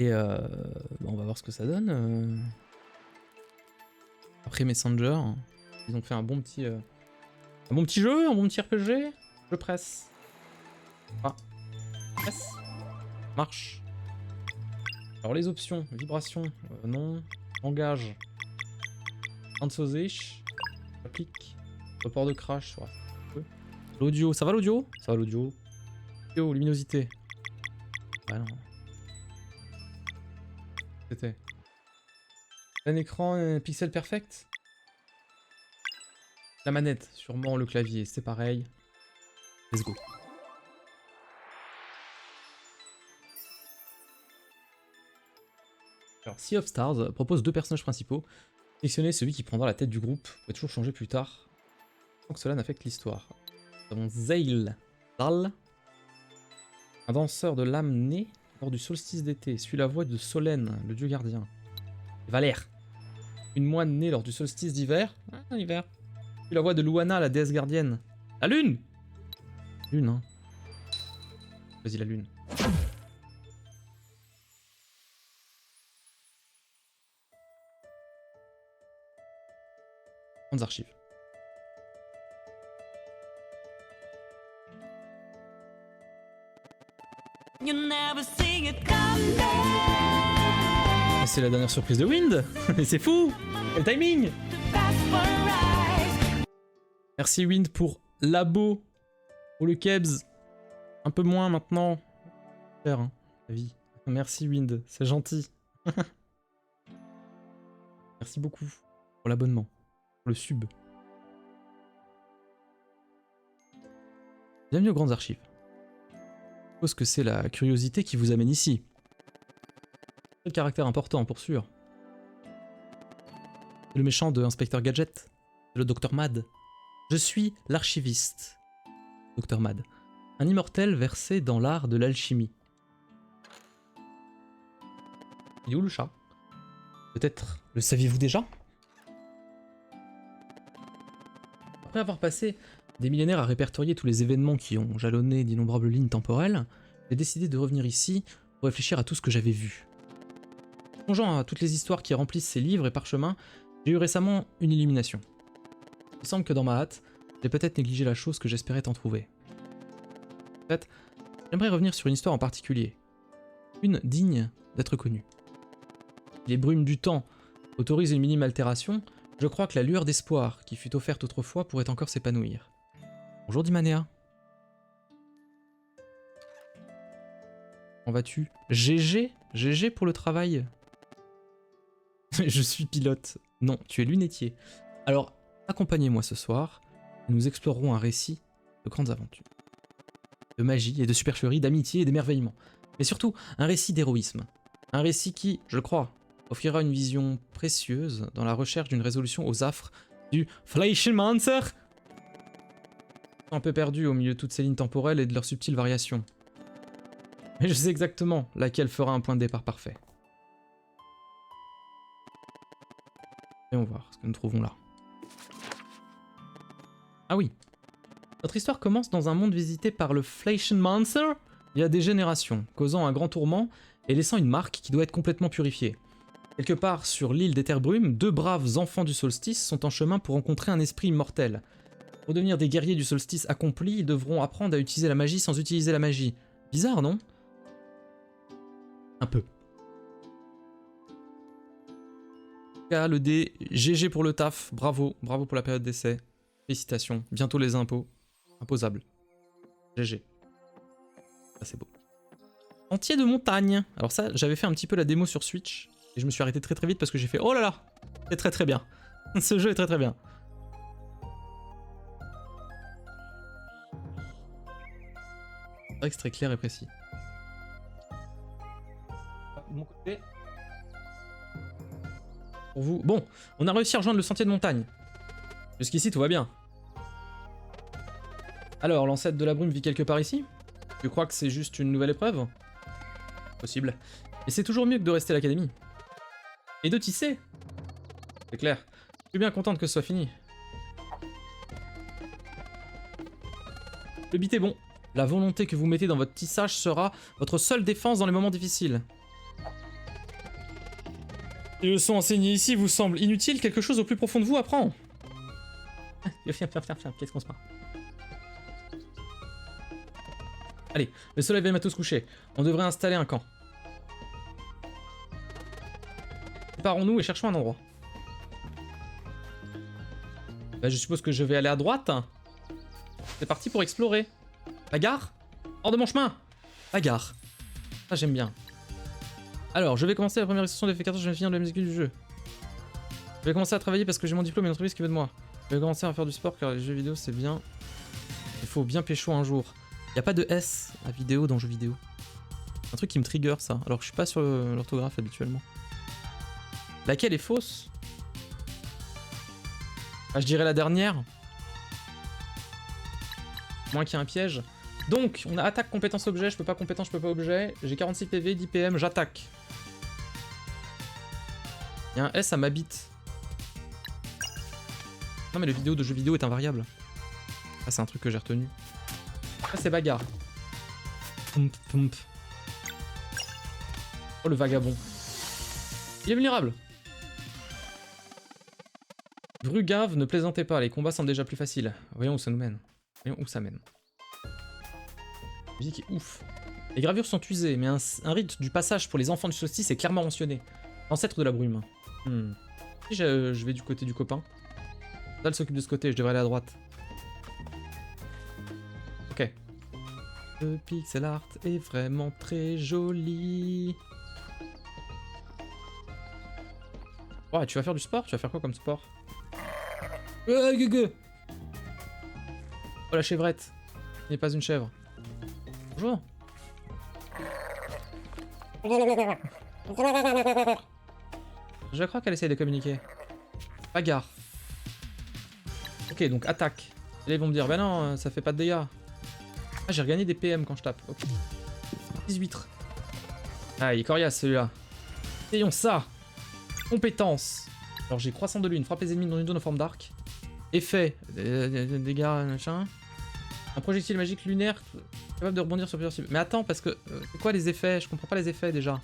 Et on va voir ce que ça donne. Après Messenger, ils ont fait un bon petit jeu, un bon petit RPG. Je presse. Ah. Presse. Marche. Alors les options, vibration, non. Engage. Ansosish. Applique. Report de crash. Ouais. L'audio, ça va l'audio? Ça va l'audio. Vidéo, luminosité. Ah non. C'était. Un écran pixel perfect. La manette, sûrement le clavier, c'est pareil. Let's go. Alors, Sea of Stars propose 2 personnages principaux. Sélectionnez celui qui prendra la tête du groupe. Vous pouvez toujours changer plus tard, sans que cela n'affecte l'histoire. Nous avons Zail, un danseur de l'âme né lors du solstice d'été. Suit la voix de Solène, le dieu gardien. Valère, une moine née lors du solstice d'hiver. Ah, hiver. Suit la voix de Luana, la déesse gardienne. La lune. Lune, hein. Vas-y, la lune. Grandes archives. C'est la dernière surprise de Wind. Mais c'est fou. Quel timing. Merci Wind pour l'abo, pour le Kebs. Un peu moins maintenant. Cher, hein, la vie. Merci Wind, c'est gentil. Merci beaucoup pour l'abonnement, pour le sub. Bienvenue aux grandes archives. Je suppose que c'est la curiosité qui vous amène ici. Quel caractère important, pour sûr. C'est le méchant de Inspecteur Gadget. C'est le Dr Mad. Je suis l'archiviste. Dr Mad. Un immortel versé dans l'art de l'alchimie. Il est où le chat? Peut-être le saviez-vous déjà? Après avoir passé des millénaires à répertorier tous les événements qui ont jalonné d'innombrables lignes temporelles, j'ai décidé de revenir ici pour réfléchir à tout ce que j'avais vu. Songeant à toutes les histoires qui remplissent ces livres et parchemins, j'ai eu récemment une illumination. Il semble que dans ma hâte, j'ai peut-être négligé la chose que j'espérais t'en trouver. En fait, j'aimerais revenir sur une histoire en particulier. Une digne d'être connue. Si les brumes du temps autorisent une minime altération, je crois que la lueur d'espoir qui fut offerte autrefois pourrait encore s'épanouir. Bonjour Dimanéa. Comment vas-tu? GG? GG pour le travail? Je suis pilote. Non, tu es lunetier. Alors, accompagnez-moi ce soir, et nous explorerons un récit de grandes aventures. De magie et de supercherie, d'amitié et d'émerveillement. Mais surtout, un récit d'héroïsme. Un récit qui, je le crois, offrira une vision précieuse dans la recherche d'une résolution aux affres du Fleischmancer. Un peu perdu au milieu de toutes ces lignes temporelles et de leurs subtiles variations. Mais je sais exactement laquelle fera un point de départ parfait. Voyons voir ce que nous trouvons là. Ah oui. Notre histoire commence dans un monde visité par le Fleischmancer il y a des générations, causant un grand tourment et laissant une marque qui doit être complètement purifiée. Quelque part sur l'île des Terres Brumes, 2 braves enfants du solstice sont en chemin pour rencontrer un esprit immortel. Pour devenir des guerriers du solstice accomplis, ils devront apprendre à utiliser la magie sans utiliser la magie. Bizarre, non? Un peu. Le dé, GG pour le taf, bravo, bravo pour la période d'essai. Félicitations, bientôt les impôts. Imposables. GG. Ça c'est beau. Sentier de montagne. Alors ça, j'avais fait un petit peu la démo sur Switch, et je me suis arrêté très très vite parce que j'ai fait oh là là, c'est très très bien. Ce jeu est très très bien. C'est vrai que c'est très clair et précis. De mon côté... Pour vous... Bon, on a réussi à rejoindre le sentier de montagne. Jusqu'ici, tout va bien. Alors, l'ancêtre de la brume vit quelque part ici? Tu crois que c'est juste une nouvelle épreuve? Possible. Mais c'est toujours mieux que de rester à l'académie. Et de tisser. C'est clair. Je suis bien contente que ce soit fini. Le beat est bon. La volonté que vous mettez dans votre tissage sera votre seule défense dans les moments difficiles. Les leçons enseignées ici vous semblent inutiles, quelque chose au plus profond de vous apprend. Viens, qu'est-ce qu'on se marre. Allez, le soleil vient bientôt se coucher. On devrait installer un camp. Séparons-nous et cherchons un endroit. Bah, je suppose que je vais aller à droite. C'est parti pour explorer. Bagarre? Hors de mon chemin! Bagarre. Ça, j'aime bien. Alors, je vais commencer la première session de F14, je vais finir le musique du jeu. Je vais commencer à travailler parce que j'ai mon diplôme et une entreprise qui veut de moi. Je vais commencer à faire du sport car les jeux vidéo, c'est bien. Il faut bien pécho un jour. Y a pas de S à vidéo dans jeux vidéo. Un truc qui me trigger ça, alors que je suis pas sur l'orthographe habituellement. Laquelle est fausse? Ah, je dirais la dernière. Moins qu'il y ait un piège. Donc, on a attaque, compétence, objet. Je peux pas compétence, je peux pas objet. J'ai 46 PV, 10 PM, j'attaque. Il y a un S à ma bite. Non mais le vidéo de jeu vidéo est invariable. Ah, c'est un truc que j'ai retenu. Ça c'est bagarre. Pump, pump. Oh le vagabond. Il est vulnérable. Brugave, ne plaisantez pas, les combats semblent déjà plus faciles. Voyons où ça nous mène. Voyons où ça mène. La musique est ouf. Les gravures sont usées, mais un rite du passage pour les enfants du solstice est clairement mentionné. Ancêtre de la brume. Si je vais du côté du copain. Dal s'occupe de ce côté, je devrais aller à droite. Ok. Le pixel art est vraiment très joli. Ouais, tu vas faire du sport? Tu vas faire quoi comme sport? Oh la chevrette. Il n'est pas une chèvre. Bonjour. Je crois qu'elle essaye de communiquer. Bagarre. Ok, donc attaque. Et là, ils vont me dire, bah non, ça fait pas de dégâts. Ah, j'ai regagné des PM quand je tape. Ok. 18. Ah, il est coriace celui-là. Essayons ça. Compétence. Alors j'ai croissant de lune, frappe les ennemis dans une zone en forme d'arc. Effet, dégâts, machin. Un projectile magique lunaire capable de rebondir sur plusieurs cibles. Mais attends, parce que c'est quoi les effets? Je comprends pas les effets déjà.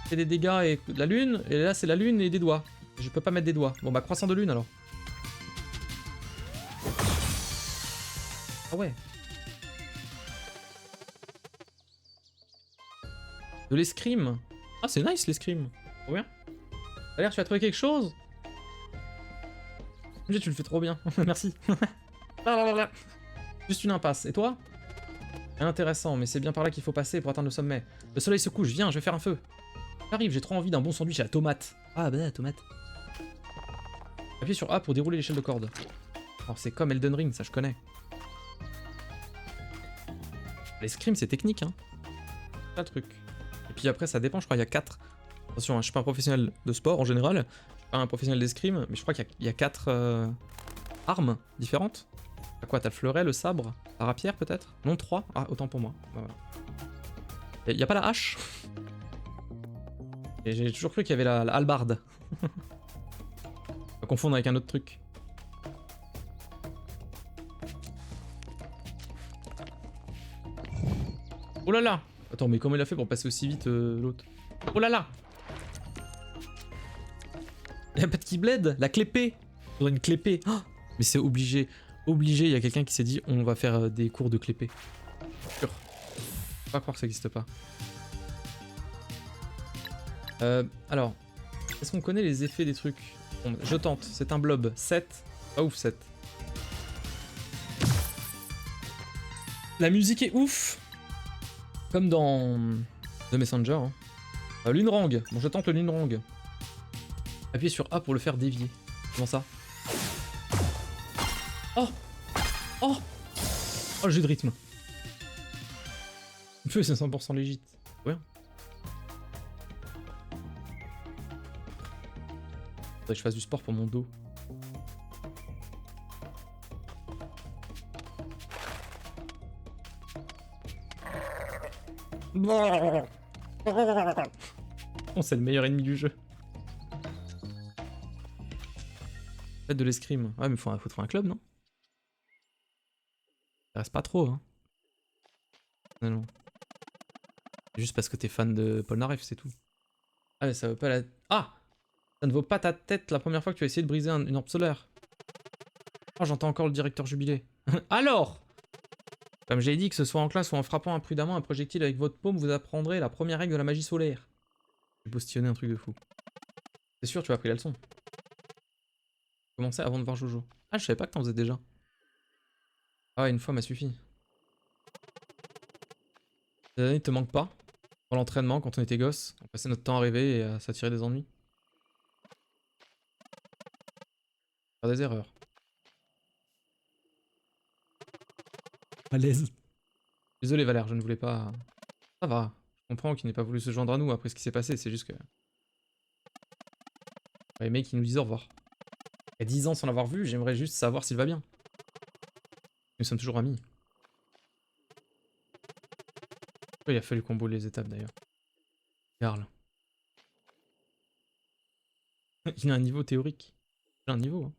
C'est des dégâts et de la lune, et là c'est la lune et des doigts. Je peux pas mettre des doigts. Bon bah croissant de lune alors. Ah ouais. De l'escrime. Ah c'est nice l'escrime. Trop bien. T'as l'air tu as trouvé quelque chose? Tu le fais trop bien. Merci. Juste une impasse. Et toi? Intéressant, mais c'est bien par là qu'il faut passer pour atteindre le sommet. Le soleil se couche, viens, je vais faire un feu. J'arrive, j'ai trop envie d'un bon sandwich à la tomate. Ah bah la tomate. Appuyez sur A pour dérouler l'échelle de corde. Alors c'est comme Elden Ring, ça je connais. L'escrime c'est technique hein. Pas le truc. Et puis après ça dépend, je crois qu'il y a 4. Attention, hein, je suis pas un professionnel de sport en général. Je suis pas un professionnel d'escrime, mais je crois qu'il y a 4 armes différentes. T'as quoi? T'as le fleuret, le sabre, la rapière peut-être? Non, 3? Ah, autant pour moi. Bah, voilà. Y a pas la hache? Et j'ai toujours cru qu'il y avait la hallebarde. Pas confondre avec un autre truc. Oh là là! Attends, mais comment il a fait pour passer aussi vite l'autre? Oh là là! Il y a pas de keyblade? La clépée! Faudrait une clépée. Oh, mais c'est obligé. Obligé, il y a quelqu'un qui s'est dit on va faire des cours de clépée. Sûr. Je peux pas croire que ça existe pas. Alors, est-ce qu'on connaît les effets des trucs? Bon, je tente, c'est un blob. 7. Pas ouf, 7. La musique est ouf! Comme dans The Messenger. Hein. Lunrang. Bon, je tente le Lunrang. Appuyez sur A pour le faire dévier. Comment ça? Oh! Oh! Oh, le jeu de rythme. Le feu, c'est 100% légit. Ouais. Faudrait que je fasse du sport pour mon dos. Oh, c'est le meilleur ennemi du jeu. Faites de l'escrime. Ouais, mais faut trouver un club, non? Ça reste pas trop, hein. Non, non. Juste parce que t'es fan de Paul Naref, c'est tout. Ah, mais ça veut pas la... Ah! Ça ne vaut pas ta tête la première fois que tu as essayé de briser une orbe solaire. Oh, j'entends encore le directeur jubilé. Alors! Comme j'ai dit, que ce soit en classe ou en frappant imprudemment un projectile avec votre paume, vous apprendrez la première règle de la magie solaire. J'ai postillonné un truc de fou. C'est sûr, tu as appris la leçon. Commencez avant de voir Jojo. Ah, je savais pas que t'en faisais déjà. Ah ouais, une fois m'a suffi. Les années ne te manquent pas. Dans l'entraînement, quand on était gosse, on passait notre temps à rêver et à s'attirer des ennuis. Faire des erreurs. À l'aise. Désolé Valère, je ne voulais pas... Ça va. Je comprends qu'il n'ait pas voulu se joindre à nous après ce qui s'est passé, c'est juste que... J'aurais aimé qu'il nous dise au revoir. Il y a 10 ans sans l'avoir vu, j'aimerais juste savoir s'il va bien. Nous sommes toujours amis. Pourquoi il a fallu qu'on boule les étapes d'ailleurs? Karl. Il a un niveau théorique. J'ai un niveau, hein.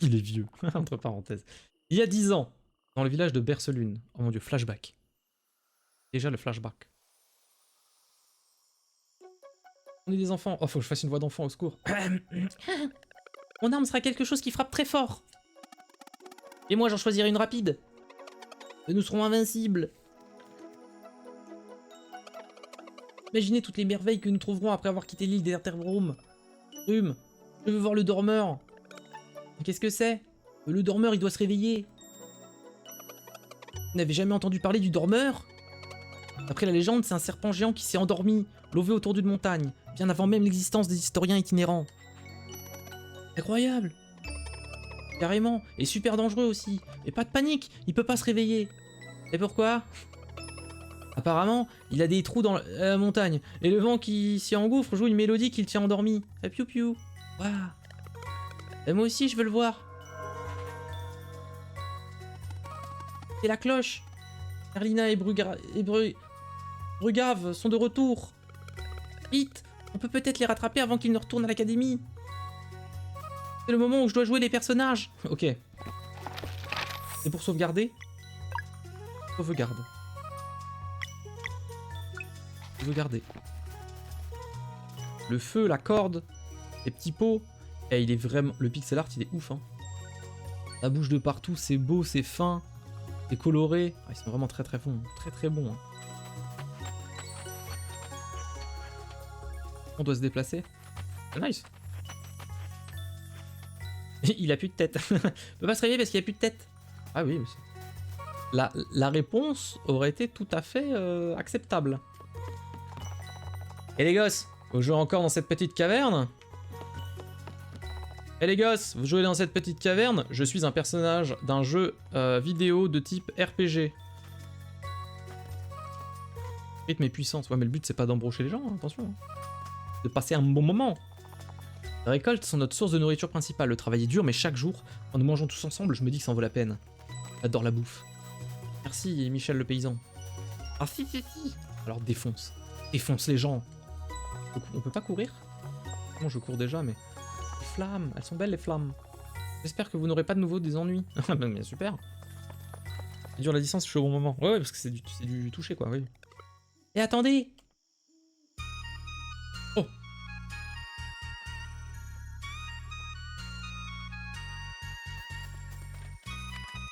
Il est vieux, entre parenthèses. Il y a 10 ans, dans le village de Bercelune. Oh mon dieu, flashback. Déjà le flashback. On est des enfants. Oh, faut que je fasse une voix d'enfant, au secours. Mon arme sera quelque chose qui frappe très fort. Et moi, j'en choisirai une rapide. Et nous serons invincibles. Imaginez toutes les merveilles que nous trouverons après avoir quitté l'île d'Etherbrome. Je veux voir le dormeur. Qu'est-ce que c'est? Le dormeur, il doit se réveiller. Vous n'avez jamais entendu parler du dormeur? D'après la légende, c'est un serpent géant qui s'est endormi, lové autour d'une montagne, bien avant même l'existence des historiens itinérants. Incroyable! Carrément, et super dangereux aussi. Et pas de panique, il peut pas se réveiller. Et pourquoi? Apparemment, il a des trous dans la montagne, et le vent qui s'y engouffre joue une mélodie qui le tient endormi. Et piou piou. Waouh! Et moi aussi, je veux le voir. C'est la cloche. Erlina et Brugave sont de retour. Vite, on peut peut-être les rattraper avant qu'ils ne retournent à l'académie. C'est le moment où je dois jouer les personnages. Ok. C'est pour sauvegarder. Sauvegarde. Sauvegarder. Le feu, la corde, les petits pots. Et il est vraiment... Le pixel art, il est ouf, hein. Ça bouge de partout, c'est beau, c'est fin. C'est coloré. Ah, ils sont vraiment très très bons. Très très bons. Hein. On doit se déplacer. Ah, nice. Il a plus de tête. Il peut pas se réveiller parce qu'il a plus de tête. Ah oui, mais la réponse aurait été tout à fait acceptable. Et les gosses, vous jouez encore dans cette petite caverne? Et les gosses, vous jouez dans cette petite caverne? Je suis un personnage d'un jeu vidéo de type RPG. Rythme et puissance. Ouais, mais le but c'est pas d'embrocher les gens, hein, attention. Hein. De passer un bon moment. Les récoltes sont notre source de nourriture principale. Le travail est dur, mais chaque jour, quand nous mangeons tous ensemble, je me dis que ça en vaut la peine. J'adore la bouffe. Merci, Michel le paysan. Ah si. Alors défonce. Défonce les gens. On peut pas courir? Bon, je cours déjà, mais... Les flammes, elles sont belles les flammes. J'espère que vous n'aurez pas de nouveau des ennuis. Ben, bien super. C'est dur la distance, je suis au bon moment. Ouais, parce que c'est du toucher, quoi, oui. Et attendez! Oh!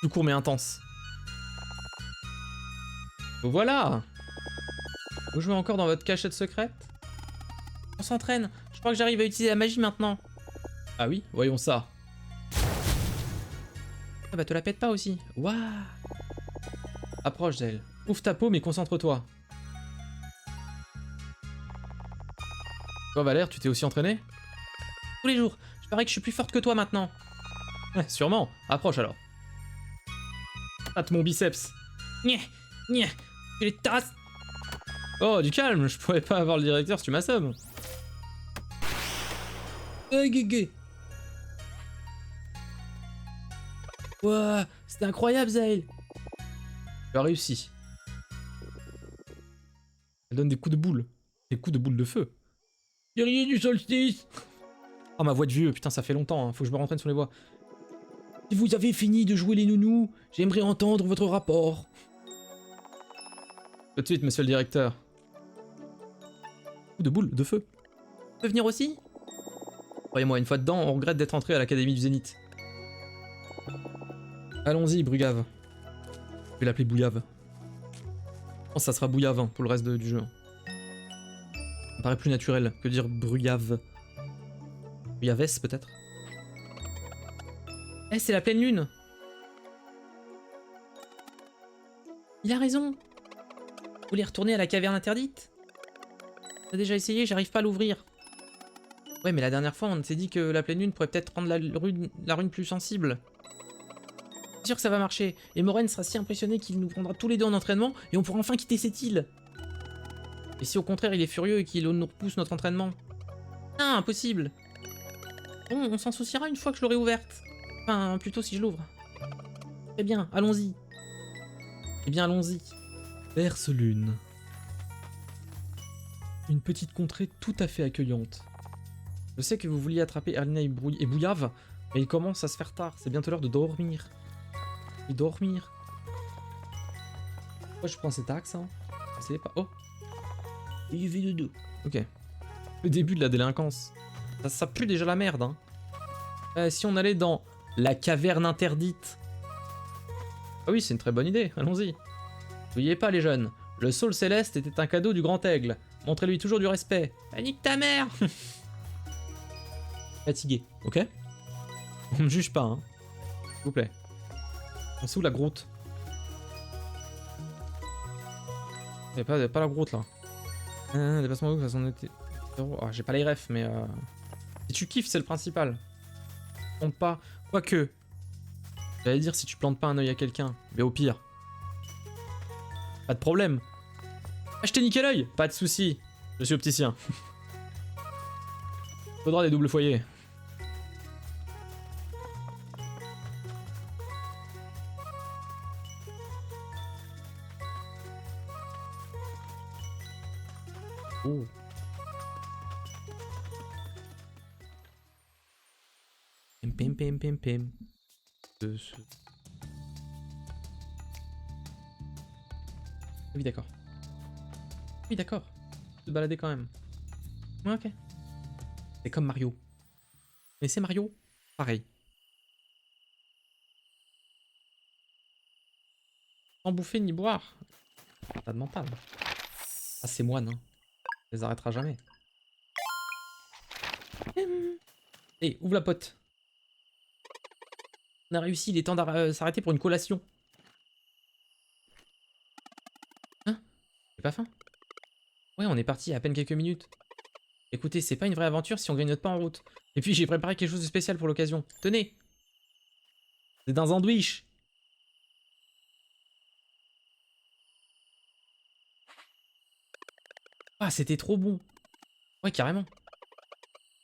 Plus court mais intense. Voilà! Vous jouez encore dans votre cachette secrète? On s'entraîne. Je crois que j'arrive à utiliser la magie maintenant. Ah oui? Voyons ça. Ah bah te la pète pas aussi. Waouh! Approche d'elle. Ouvre ta paume et concentre-toi. Toi Valère, tu t'es aussi entraîné? Tous les jours. Je parie que je suis plus forte que toi maintenant. Sûrement. Approche alors. Hâte mon biceps. Nya. Je les tasse. Oh, du calme. Je pourrais pas avoir le directeur si tu m'assommes. Guégué. Ouah, c'était incroyable, Zale. Tu as réussi. Elle donne des coups de boule. Des coups de boule de feu. Guerrier du solstice. Oh, ma voix de vieux, putain, ça fait longtemps, hein. Faut que je me rentraîne sur les voix. Si vous avez fini de jouer les nounous, j'aimerais entendre votre rapport. Tout de suite, monsieur le directeur. Coup de boule de feu. Tu peux venir aussi? Croyez-moi, une fois dedans, on regrette d'être entré à l'Académie du Zénith. Allons-y, Brugave. Je vais l'appeler Bouillave. Je pense que ça sera Bouillave hein, pour le reste du jeu. Ça me paraît plus naturel que dire Brugave. Bruyaves, peut-être. Eh, c'est la pleine lune. Il a raison. Vous voulez retourner à la caverne interdite? T'as déjà essayé, j'arrive pas à l'ouvrir. Ouais, mais la dernière fois, on s'est dit que la pleine lune pourrait peut-être rendre la rune plus sensible. C'est sûr que ça va marcher. Et Moren sera si impressionné qu'il nous prendra tous les deux en entraînement et on pourra enfin quitter cette île. Et si au contraire il est furieux et qu'il nous repousse notre entraînement? Ah, impossible. Bon, on s'en souciera une fois que je l'aurai ouverte. Enfin, plutôt si je l'ouvre. Très bien, allons-y. Eh bien, allons-y. Verse lune. Une petite contrée tout à fait accueillante. Je sais que vous vouliez attraper Erlina et Bouillave, mais il commence à se faire tard, c'est bientôt l'heure de dormir. Et dormir. Pourquoi je prends cet axe, hein? C'est pas... Oh! Il fait dodo. Ok. Le début de la délinquance. Ça pue déjà la merde, hein. Si on allait dans la caverne interdite. Ah oui, c'est une très bonne idée, allons-y. N'oubliez pas les jeunes, le Saule Céleste était un cadeau du Grand Aigle. Montrez-lui toujours du respect. Panique ta mère. Fatigué, ok? On me juge pas, hein. S'il vous plaît. C'est où la grotte? Y'a pas la grotte là. Dépassement de façon été. Ah, j'ai pas les refs, mais si tu kiffes, c'est le principal. Plante pas. Quoique. J'allais dire si tu plantes pas un œil à quelqu'un, mais au pire. Pas de problème. Ah, je t'ai niqué l'œil. Pas de soucis. Je suis opticien. Faudra des doubles foyers. Oh. Pim pim pim pim. Oui d'accord. Oui d'accord. Se balader quand même. Ouais, ok. C'est comme Mario. Mais c'est Mario. Pareil. Sans bouffer ni boire. Pas de mental. Ah c'est moine hein. On les arrêtera jamais. Eh, ouvre la pote. On a réussi, il est temps de s'arrêter pour une collation. Hein? J'ai pas faim? Ouais, on est parti il y a à peine quelques minutes. Écoutez, c'est pas une vraie aventure si on grignote pas en route. Et puis j'ai préparé quelque chose de spécial pour l'occasion. Tenez! C'est un sandwich! Ah, c'était trop bon! Ouais, carrément.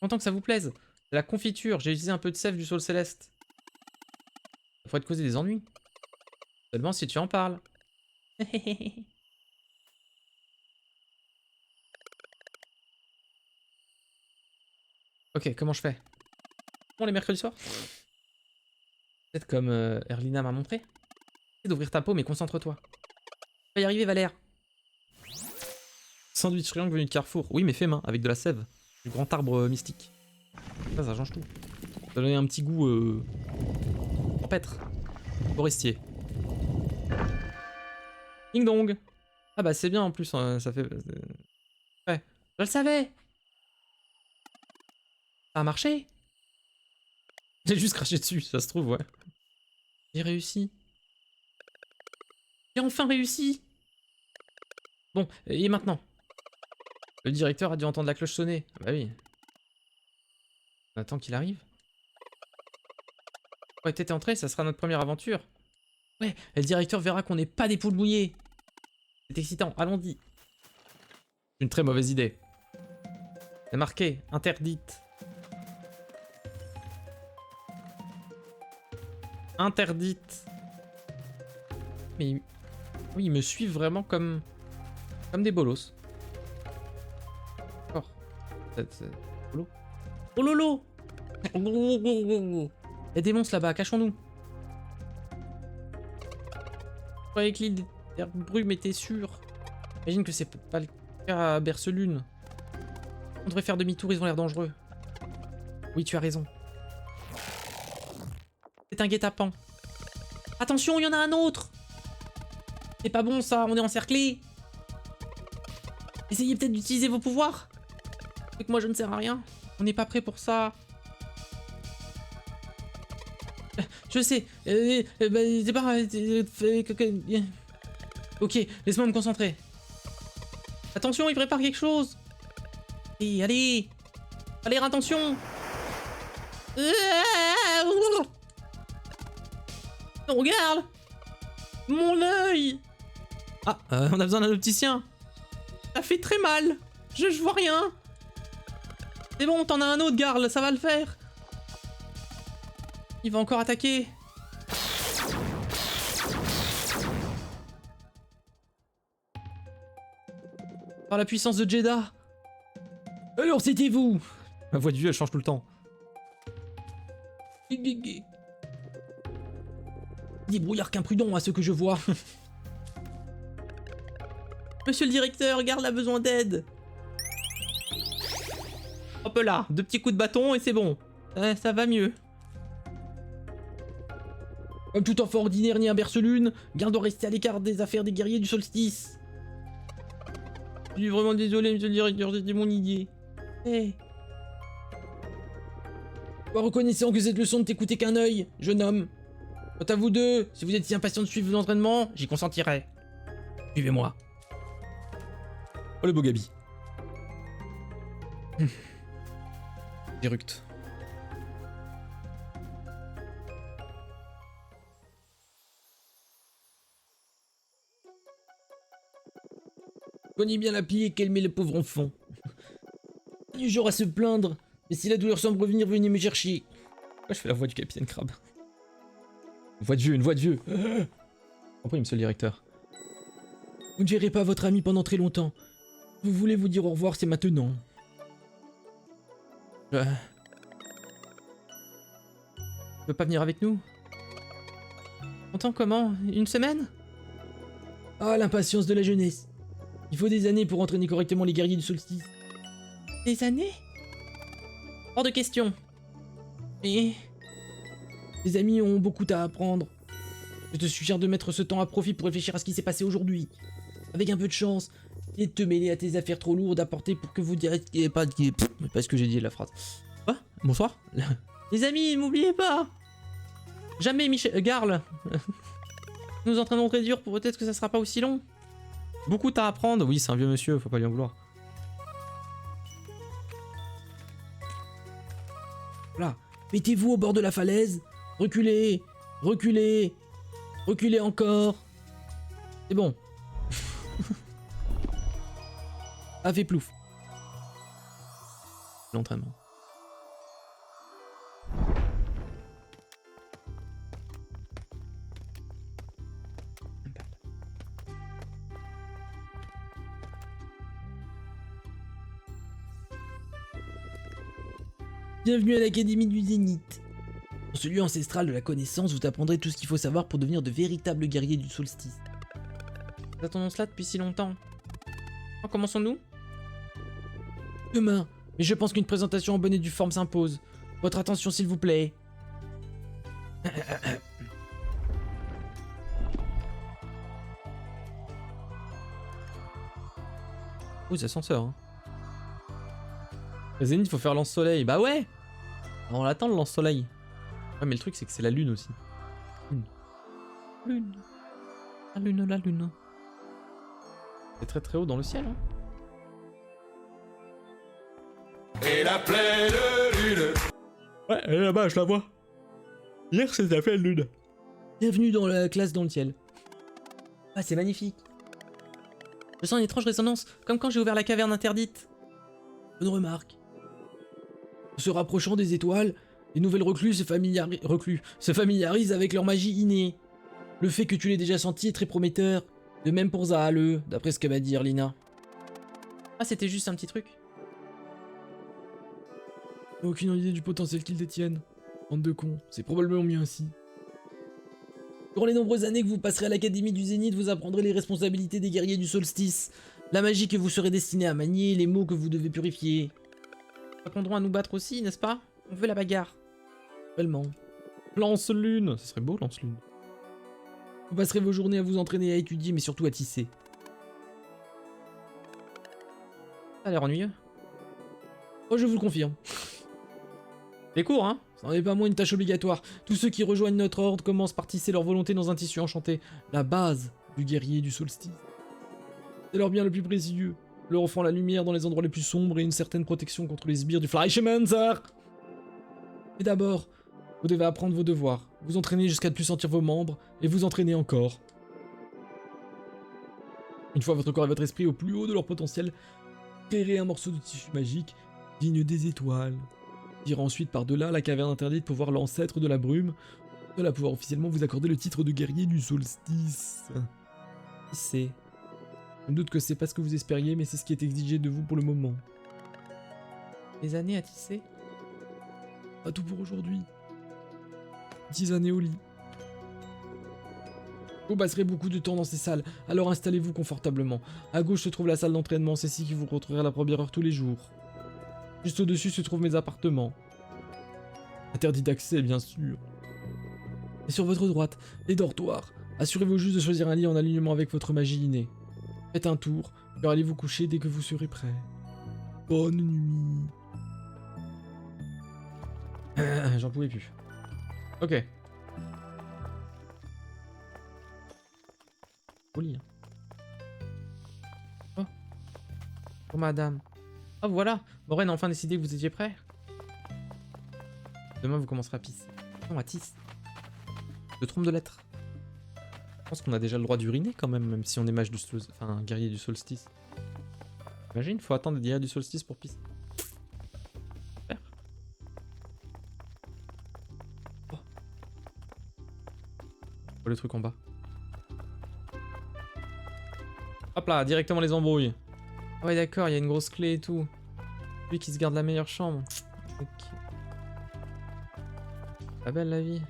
Content que ça vous plaise. C'est la confiture, j'ai utilisé un peu de sève du Saule Céleste. Ça pourrait te causer des ennuis. Seulement si tu en parles. Ok, comment je fais? Bon, les mercredis soirs? Peut-être comme Erlina m'a montré. Essaye d'ouvrir ta peau, mais concentre-toi. Tu vas y arriver, Valère. Sandwich triangle venu de Carrefour. Oui, mais fait main, avec de la sève. Du grand arbre mystique. Ça change tout. Ça va donner un petit goût champêtre. Forestier. Ding dong. Ah bah c'est bien en plus, ça fait... Ouais, je le savais. Ça a marché. J'ai juste craché dessus, ça se trouve, ouais. J'ai réussi. J'ai enfin réussi. Bon, et maintenant? Le directeur a dû entendre la cloche sonner. Bah oui. On attend qu'il arrive. Ouais, t'es entré, ça sera notre première aventure. Ouais, et le directeur verra qu'on n'est pas des poules mouillées. C'est excitant, allons-y. Une très mauvaise idée. C'est marqué, interdite. Interdite. Mais oui, ils me suivent vraiment comme des bolos. D'accord. Bolo. Oh lolo. Il y a des monstres là-bas, cachons-nous. Je croyais que l'île des brumes était sûre. J'imagine que c'est pas le cas à Bercelune. On devrait faire demi-tour, ils ont l'air dangereux. Oui, tu as raison. C'est un guet-apens. Attention, il y en a un autre. C'est pas bon ça, on est encerclé. Essayez peut-être d'utiliser vos pouvoirs. C'est que moi je ne sers à rien. On n'est pas prêt pour ça. Je sais. C'est pas... Ok, laisse-moi me concentrer. Attention, il prépare quelque chose. Et allez. Allez, attention. Non, regarde. Mon œil. Ah, on a besoin d'un opticien. Ça fait très mal. Je vois rien. C'est bon, t'en as un autre, Garl, ça va le faire. Il va encore attaquer. Par la puissance de Jeddah. Alors c'était vous. Ma voix de vieux, elle change tout le temps. Des brouillards qu'imprudents à ce que je vois. Monsieur le directeur, Garl a besoin d'aide. Hop là, 2 petits coups de bâton et c'est bon. Ça va mieux. Comme tout enfant ordinaire ni un berce-lune, Garl doit rester à l'écart des affaires des guerriers du solstice. Je suis vraiment désolé, monsieur le directeur, c'était mon idée. Hey. Sois reconnaissant que cette leçon ne t'écoutait qu'un œil, jeune homme. Quant à vous deux, si vous êtes si impatient de suivre l'entraînement, j'y consentirai. Suivez-moi. Oh le beau Gabi. J'éructe. Connais bien la plie et qu'elle met le pauvre enfant. Pas du genre à se plaindre, mais si la douleur semble revenir, venez me chercher. Pourquoi je fais la voix du capitaine Crabbe? Une voix de vieux, une voix de vieux. Pourquoi monsieur le directeur? Vous ne verrez pas votre ami pendant très longtemps. Vous voulez vous dire au revoir, c'est maintenant. Tu veux pas venir avec nous? Longtemps comment? Une semaine? Ah, l'impatience de la jeunesse. Il faut des années pour entraîner correctement les guerriers du solstice. Des années? Hors de question. Mais... tes amis ont beaucoup à apprendre. Je te suggère de mettre ce temps à profit pour réfléchir à ce qui s'est passé aujourd'hui. Avec un peu de chance, et de te mêler à tes affaires trop lourdes à porter pour que vous diriez pas... pas ce que j'ai dit la phrase. Quoi? Bonsoir. Les amis, m'oubliez pas. Jamais Michel... Garl. Nous entraînons très dur, pour peut-être que ça sera pas aussi long. Beaucoup à apprendre. Oui, c'est un vieux monsieur, faut pas lui en vouloir. Voilà. Mettez-vous au bord de la falaise. Reculez. Reculez. Reculez encore. C'est bon. Ça fait plouf. L'entraînement. Bienvenue à l'Académie du Zénith. Dans ce lieu ancestral de la connaissance, vous apprendrez tout ce qu'il faut savoir pour devenir de véritables guerriers du solstice. Nous attendons cela depuis si longtemps. Alors, commençons-nous? Demain, mais je pense qu'une présentation en bonne et due forme s'impose. Votre attention s'il vous plaît. Oh, c'est ascenseur, hein. Zénith, faut faire lance-soleil. Bah ouais! On l'attend le lance-soleil. Ouais, mais le truc, c'est que c'est la lune aussi. Lune. Lune. La lune, la lune. C'est très très haut dans le ciel, hein. Et la pleine lune. Ouais, elle est là-bas, je la vois. Hier, c'était la pleine lune. Bienvenue dans la classe dans le ciel. Ah, c'est magnifique. Je sens une étrange résonance, comme quand j'ai ouvert la caverne interdite. Bonne remarque. En se rapprochant des étoiles, les nouvelles reclus se familiarisent avec leur magie innée. Le fait que tu l'aies déjà senti est très prometteur. De même pour Zahale, d'après ce que va dire Lina. Ah, c'était juste un petit truc. Aucune idée du potentiel qu'ils détiennent. Bande de cons, c'est probablement mieux ainsi. Durant les nombreuses années que vous passerez à l'Académie du Zénith, vous apprendrez les responsabilités des guerriers du solstice, la magie que vous serez destiné à manier, les mots que vous devez purifier. Nous apprendrons à nous battre aussi, n'est-ce pas? On veut la bagarre. Vraiment. Lance-lune. Ça serait beau, lance-lune. Vous passerez vos journées à vous entraîner, à étudier, mais surtout à tisser. Ça a l'air ennuyeux. Oh, je vous le confirme. Les cours, hein? Ça n'en est pas moins une tâche obligatoire. Tous ceux qui rejoignent notre ordre commencent par tisser leur volonté dans un tissu enchanté. La base du guerrier du solstice. C'est leur bien le plus précieux. Leur offrant la lumière dans les endroits les plus sombres et une certaine protection contre les sbires du Fleischmancer. Mais d'abord, vous devez apprendre vos devoirs, vous entraîner jusqu'à ne plus sentir vos membres, et vous entraîner encore. Une fois votre corps et votre esprit au plus haut de leur potentiel, créerez un morceau de tissu magique digne des étoiles. Tirez ensuite par-delà la caverne interdite pour voir l'ancêtre de la brume, cela pouvoir officiellement vous accorder le titre de guerrier du solstice. Qui sait? Je me doute que c'est pas ce que vous espériez, mais c'est ce qui est exigé de vous pour le moment. Des années à tisser? Pas tout pour aujourd'hui. 10 années au lit. Vous passerez beaucoup de temps dans ces salles, alors installez-vous confortablement. À gauche se trouve la salle d'entraînement, c'est ici que vous retrouverez à la première heure tous les jours. Juste au-dessus se trouvent mes appartements. Interdit d'accès, bien sûr. Et sur votre droite, les dortoirs. Assurez-vous juste de choisir un lit en alignement avec votre magie innée. Faites un tour, puis allez vous coucher dès que vous serez prêt. Bonne nuit. J'en pouvais plus. Ok. Au lit. Oh. Oh madame. Oh voilà. Maureen a enfin décidé que vous étiez prêt. Demain vous commencerez à pisser. Non, à tisse. Je trompe de lettres. Je pense qu'on a déjà le droit d'uriner quand même si on est mage du solstice. Enfin, guerrier du solstice. Imagine, faut attendre des guerriers du solstice pour pisser. Super. Oh. Oh, le truc en bas. Hop là, directement les embrouilles. Ouais d'accord, il y a une grosse clé et tout. Lui qui se garde la meilleure chambre. Ok. Pas belle la vie.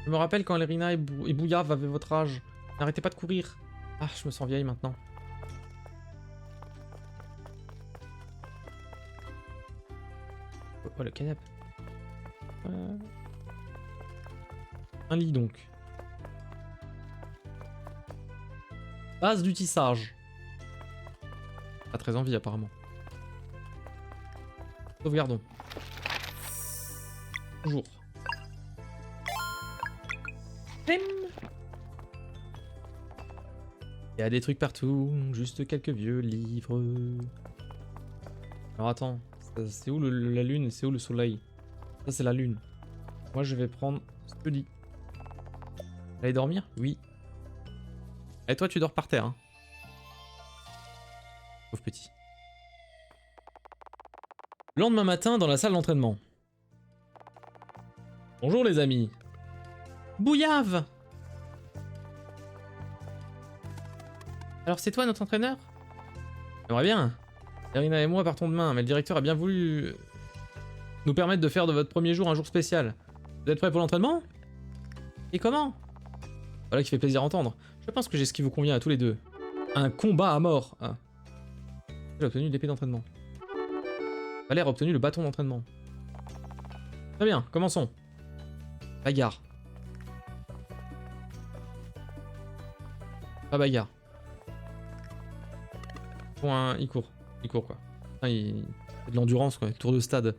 Je me rappelle quand Lerina et Bouillave avaient votre âge. N'arrêtez pas de courir. Ah, je me sens vieille maintenant. Oh, le canapé. Un lit donc. Base du tissage. Pas très envie apparemment. Sauvegardons. Bonjour. Pim. Il y a des trucs partout, juste quelques vieux livres. Alors attends, c'est où la lune, c'est où le soleil? Ça c'est la lune. Moi je vais prendre ce lit. Allez dormir? Oui. Et toi tu dors par terre hein. Pauvre petit. Le lendemain matin dans la salle d'entraînement. Bonjour les amis. Bouillave! Alors c'est toi notre entraîneur? J'aimerais bien. Lerina et moi partons demain, mais le directeur a bien voulu nous permettre de faire de votre premier jour un jour spécial. Vous êtes prêts pour l'entraînement? Et comment? Voilà qui fait plaisir à entendre. Je pense que j'ai ce qui vous convient à tous les deux. Un combat à mort. Ah. Elle a obtenu l'épée d'entraînement. Valère a obtenu le bâton d'entraînement. Très bien, commençons. Bagarre. Pas bagarre. Bon, il court. Il court quoi. Enfin, il fait de l'endurance quoi. Tour de stade.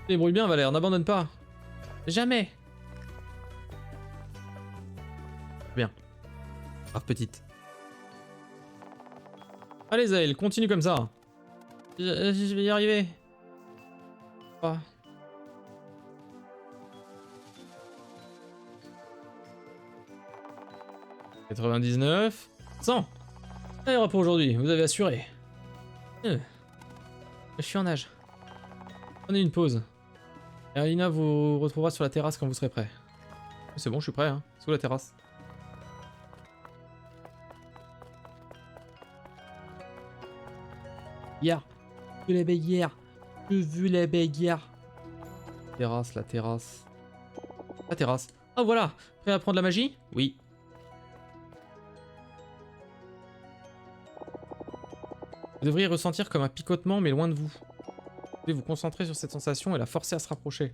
Débrouille bien Valère, n'abandonne pas. Jamais. Bien. Brave petite. Allez Zael, continue comme ça. Je vais y arriver. Oh. « 99... 100 ! Allez, pour aujourd'hui, vous avez assuré. Je suis en nage. Prenez une pause. Et Alina vous retrouvera sur la terrasse quand vous serez prêt. C'est bon, je suis prêt, hein. Sous la terrasse. Hier. Je veux la bagarre. Je veux la bagarre. Terrasse, la terrasse. La terrasse. Ah voilà. Prêt à apprendre la magie? Oui. Vous devriez ressentir comme un picotement mais loin de vous. pouvez vous concentrer sur cette sensation et la forcer à se rapprocher.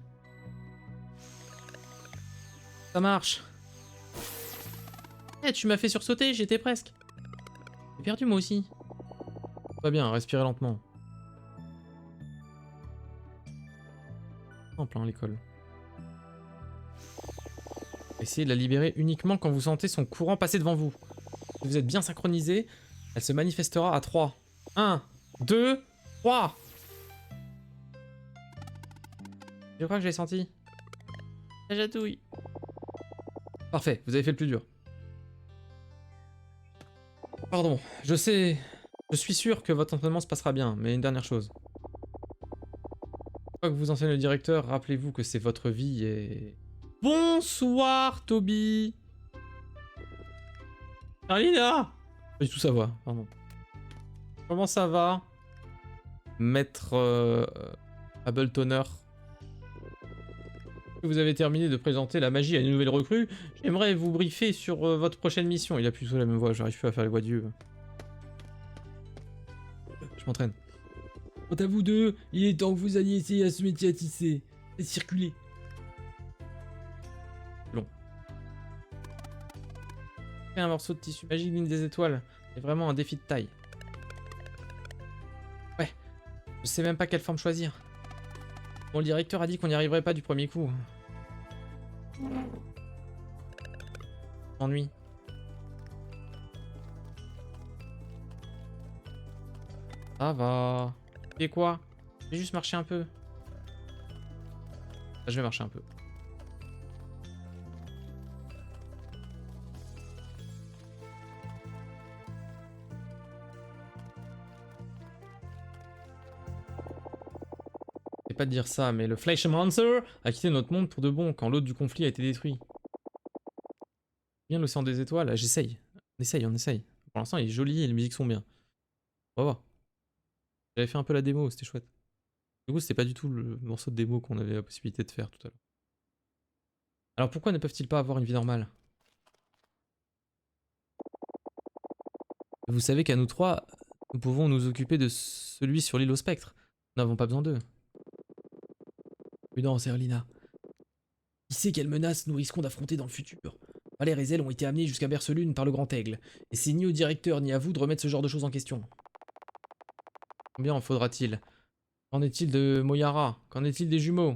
Ça marche. Eh, tu m'as fait sursauter, j'étais presque. J'ai perdu moi aussi. Pas bien, respirez lentement. En plein l'école. Essayez de la libérer uniquement quand vous sentez son courant passer devant vous. Si vous êtes bien synchronisé, elle se manifestera à 3. 1, 2, 3. Je crois que je l'ai senti. La chatouille. Parfait, vous avez fait le plus dur. Pardon, je sais... Je suis sûr que votre entraînement se passera bien, mais une dernière chose. Quoi que vous enseigne le directeur, rappelez-vous que c'est votre vie et... Bonsoir, Toby. Alina. Pas du tout sa voix, pardon. Comment ça va, maître Abletonner? Vous avez terminé de présenter la magie à une nouvelle recrue. J'aimerais vous briefer sur votre prochaine mission. Il a plutôt la même voix, j'arrive plus à faire les voix de Dieu. Je m'entraîne. Quant à vous deux, il est temps que vous alliez essayer à ce métier à tisser et circuler. Long. Un morceau de tissu magique ligne des étoiles. C'est vraiment un défi de taille. Ouais. Je sais même pas quelle forme choisir. Bon, le directeur a dit qu'on n'y arriverait pas du premier coup. Ennui. Ça va. Et quoi? Je vais juste marcher un peu. Je vais marcher un peu. Pas de dire ça, mais le Fleischmancer a quitté notre monde pour de bon quand l'autre du conflit a été détruit. Bien l'océan des étoiles, j'essaye. On essaye. Pour l'instant, il est joli et les musiques sont bien. On va voir. J'avais fait un peu la démo, c'était chouette. Du coup, c'était pas du tout le morceau de démo qu'on avait la possibilité de faire tout à l'heure. Alors pourquoi ne peuvent-ils pas avoir une vie normale? Vous savez qu'à nous trois, nous pouvons nous occuper de celui sur l'île au spectre. Nous n'avons pas besoin d'eux. Prudence, Erlina. Qui sait quelles menaces nous risquons d'affronter dans le futur? Valère et Zell ont été amenés jusqu'à Bercelune par le Grand Aigle, et c'est ni au directeur ni à vous de remettre ce genre de choses en question. Combien en faudra-t-il? Qu'en est-il de Moyara? Qu'en est-il des jumeaux?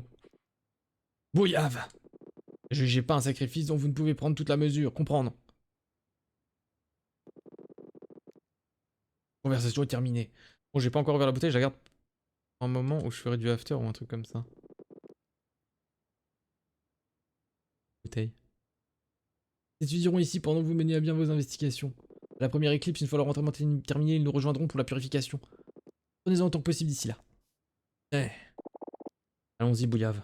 Bouillave! Jugez pas un sacrifice dont vous ne pouvez prendre toute la mesure, comprendre. Conversation est terminée. Bon, j'ai pas encore ouvert la bouteille, je la garde un moment où je ferai du after ou un truc comme ça. Bouteille. Ils étudieront ici pendant que vous menez à bien vos investigations. À la première éclipse, une fois leur entraînement terminé, ils nous rejoindront pour la purification. Prenez-en autant que possible d'ici là. Eh. Allons-y, Bouillave.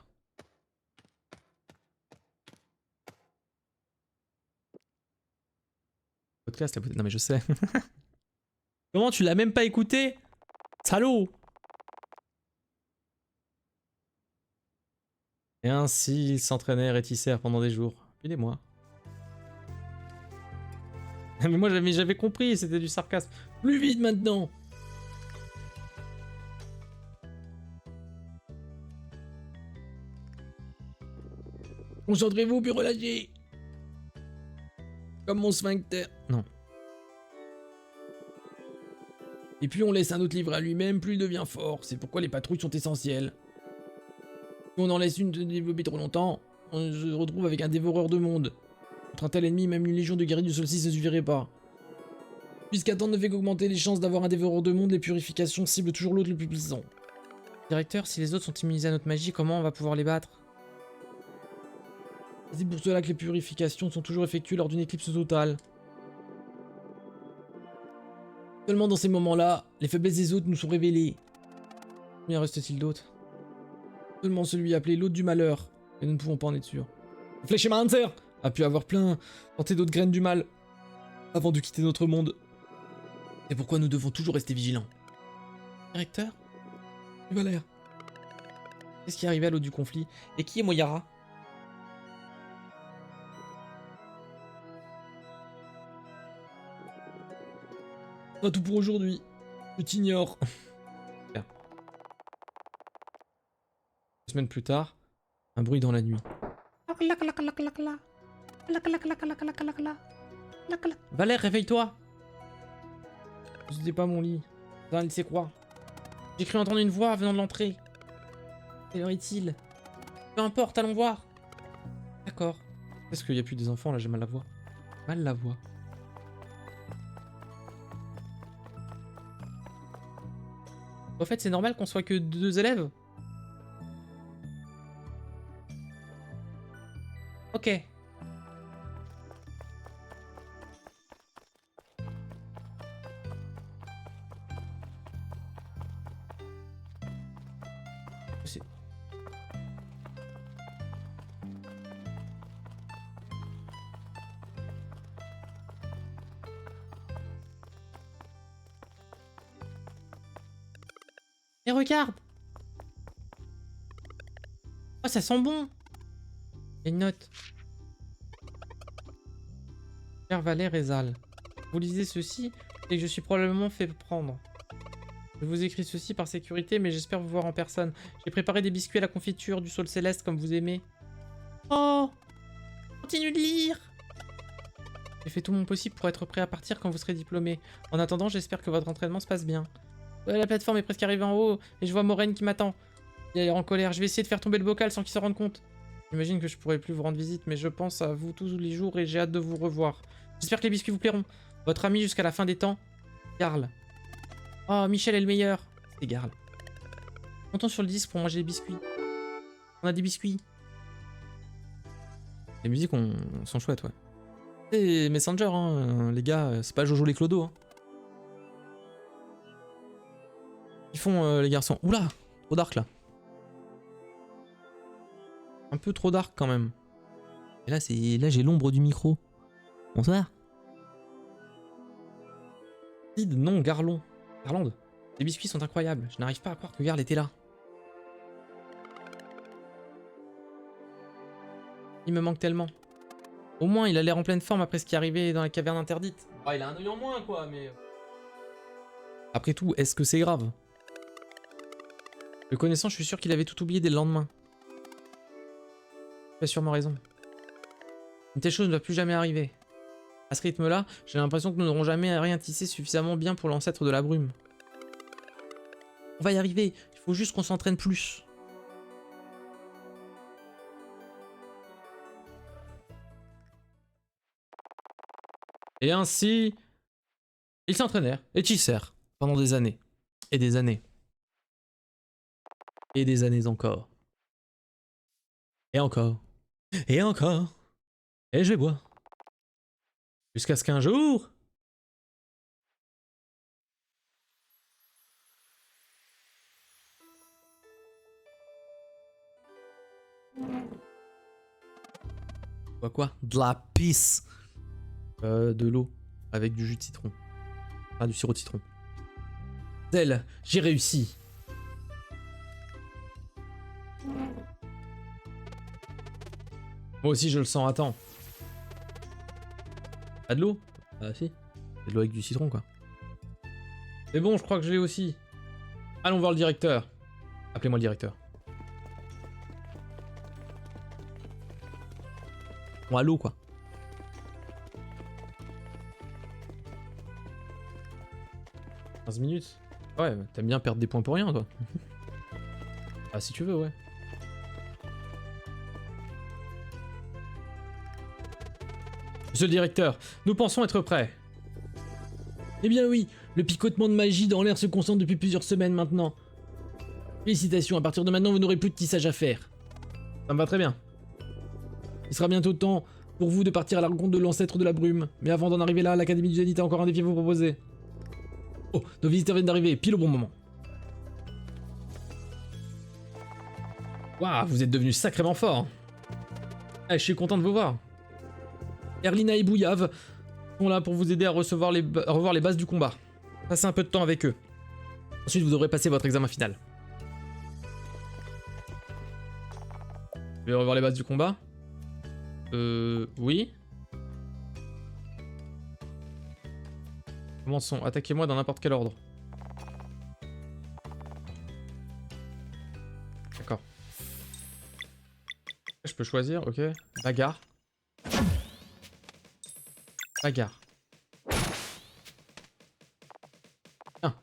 Podcast, la bouteille. Non mais je sais. Comment tu l'as même pas écouté? Salaud! Et ainsi, ils s'entraînèrent et tissèrent pendant des jours. Filez-moi. Mais moi j'avais compris, c'était du sarcasme. Plus vite maintenant! Concentrez-vous puis relâchez! Comme mon sphincter. Non. Et puis on laisse un autre livré à lui-même, plus il devient fort. C'est pourquoi les patrouilles sont essentielles. Si on en laisse une de développer trop longtemps, on se retrouve avec un dévoreur de monde. Contre un tel ennemi, même une légion de guerriers du solstice ne suffirait pas. Puisqu'attendre ne fait qu'augmenter les chances d'avoir un dévoreur de monde, les purifications ciblent toujours l'autre le plus puissant. Directeur, si les autres sont immunisés à notre magie, comment on va pouvoir les battre? C'est pour cela que les purifications sont toujours effectuées lors d'une éclipse totale. Seulement dans ces moments-là, les faiblesses des autres nous sont révélées. Combien reste-t-il d'autres? Seulement celui appelé l'hôte du malheur, mais nous ne pouvons pas en être sûrs. Fleischmancer a pu avoir tenté d'autres graines du mal, avant de quitter notre monde. C'est pourquoi nous devons toujours rester vigilants. Directeur? Valère. Qu'est-ce qui est arrivé à l'hôte du conflit? Et qui est Moyara? C'est tout pour aujourd'hui. Je t'ignore. semaines plus tard, un bruit dans la nuit. Valère, réveille-toi! C'était pas mon lit. Ça ne sait quoi. J'ai cru entendre une voix venant de l'entrée. Quelle heure est-il? Peu importe, allons voir. D'accord. Est-ce qu'il n'y a plus des enfants là? J'ai mal la voix. Mal la voix. Au fait, c'est normal qu'on soit que 2 élèves? Ok. C'est... Et regarde! Oh, ça sent bon! Il y a une note. Cher Valère et Zal, vous lisez ceci et que je suis probablement fait prendre. Je vous écris ceci par sécurité, mais j'espère vous voir en personne. J'ai préparé des biscuits à la confiture, du saule céleste comme vous aimez. Oh! Continue de lire! J'ai fait tout mon possible pour être prêt à partir quand vous serez diplômé. En attendant, j'espère que votre entraînement se passe bien. Ouais, la plateforme est presque arrivée en haut et je vois Maureen qui m'attend. Il a l'air en colère. Je vais essayer de faire tomber le bocal sans qu'il se rende compte. J'imagine que je pourrai plus vous rendre visite, mais je pense à vous tous les jours et j'ai hâte de vous revoir. J'espère que les biscuits vous plairont. Votre ami jusqu'à la fin des temps, Garl. Oh, Michel est le meilleur. C'est Garl. Montons sur le disque pour manger des biscuits. On a des biscuits. Les musiques sont chouettes, ouais. C'est Messenger, hein, les gars, c'est pas Jojo les Clodo. Hein. Ils font, les garçons. Oula, trop dark là. Un peu trop dark quand même. Et là, j'ai l'ombre du micro. Bonsoir. Sid, non, Garlon. Garland. Les biscuits sont incroyables. Je n'arrive pas à croire que Garl était là. Il me manque tellement. Au moins, il a l'air en pleine forme après ce qui est arrivé dans la caverne interdite. Ah, il a un œil en moins, quoi, mais... Après tout, est-ce que c'est grave? Le connaissant, je suis sûr qu'il avait tout oublié dès le lendemain. Tu as sûrement raison. Une telle chose ne va plus jamais arriver. À ce rythme-là, j'ai l'impression que nous n'aurons jamais rien tissé suffisamment bien pour l'ancêtre de la brume. On va y arriver, il faut juste qu'on s'entraîne plus. Et ainsi, ils s'entraînèrent et tissèrent pendant des années. Et des années. Et des années encore. Et encore. Et encore. Et je vais boire. Jusqu'à ce qu'un jour... Quoi? De la pisse. De l'eau. Avec du jus de citron. Ah, du sirop de citron. Tel, j'ai réussi. Moi aussi je le sens, attends. Pas de l'eau? Ah si. C'est de l'eau avec du citron quoi. C'est bon, je crois que je l'ai aussi. Allons voir le directeur. Appelez-moi le directeur. Bon, à l'eau quoi. « 15 minutes. Ouais, t'aimes bien perdre des points pour rien, toi. Ah, si tu veux, ouais. Monsieur le directeur, nous pensons être prêts. Eh bien oui, le picotement de magie dans l'air se concentre depuis plusieurs semaines maintenant. Félicitations, à partir de maintenant, vous n'aurez plus de tissage à faire. Ça me va très bien. Il sera bientôt temps pour vous de partir à la rencontre de l'ancêtre de la brume. Mais avant d'en arriver là, l'Académie du Zénith a encore un défi à vous proposer. Oh, nos visiteurs viennent d'arriver, pile au bon moment. Waouh, vous êtes devenus sacrément forts. Ah, je suis content de vous voir. Erlina et Bouillave sont là pour vous aider à revoir les bases du combat. Passez un peu de temps avec eux. Ensuite, vous devrez passer votre examen final. Vous voulez revoir les bases du combat? Oui. Commençons. Attaquez-moi dans n'importe quel ordre. D'accord. je peux choisir, ok. Bagarre. Bagarre. Ah.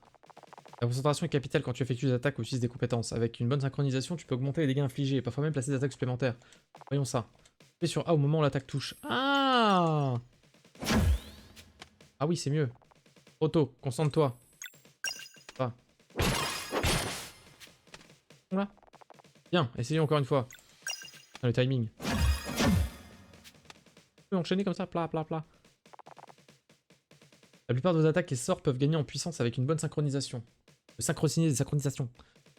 La concentration est capitale quand tu effectues des attaques ou utilises des compétences. Avec une bonne synchronisation, tu peux augmenter les dégâts infligés et parfois même placer des attaques supplémentaires. Voyons ça. Fais sur A au moment où l'attaque touche. Ah! Ah oui, c'est mieux. Otto, concentre-toi. Ah. Voilà. Bien, essayons encore une fois. Dans le timing. Tu peux enchaîner comme ça, plat, plat, plat. La plupart de vos attaques et sorts peuvent gagner en puissance avec une bonne synchronisation. Synchroniser des synchronisations.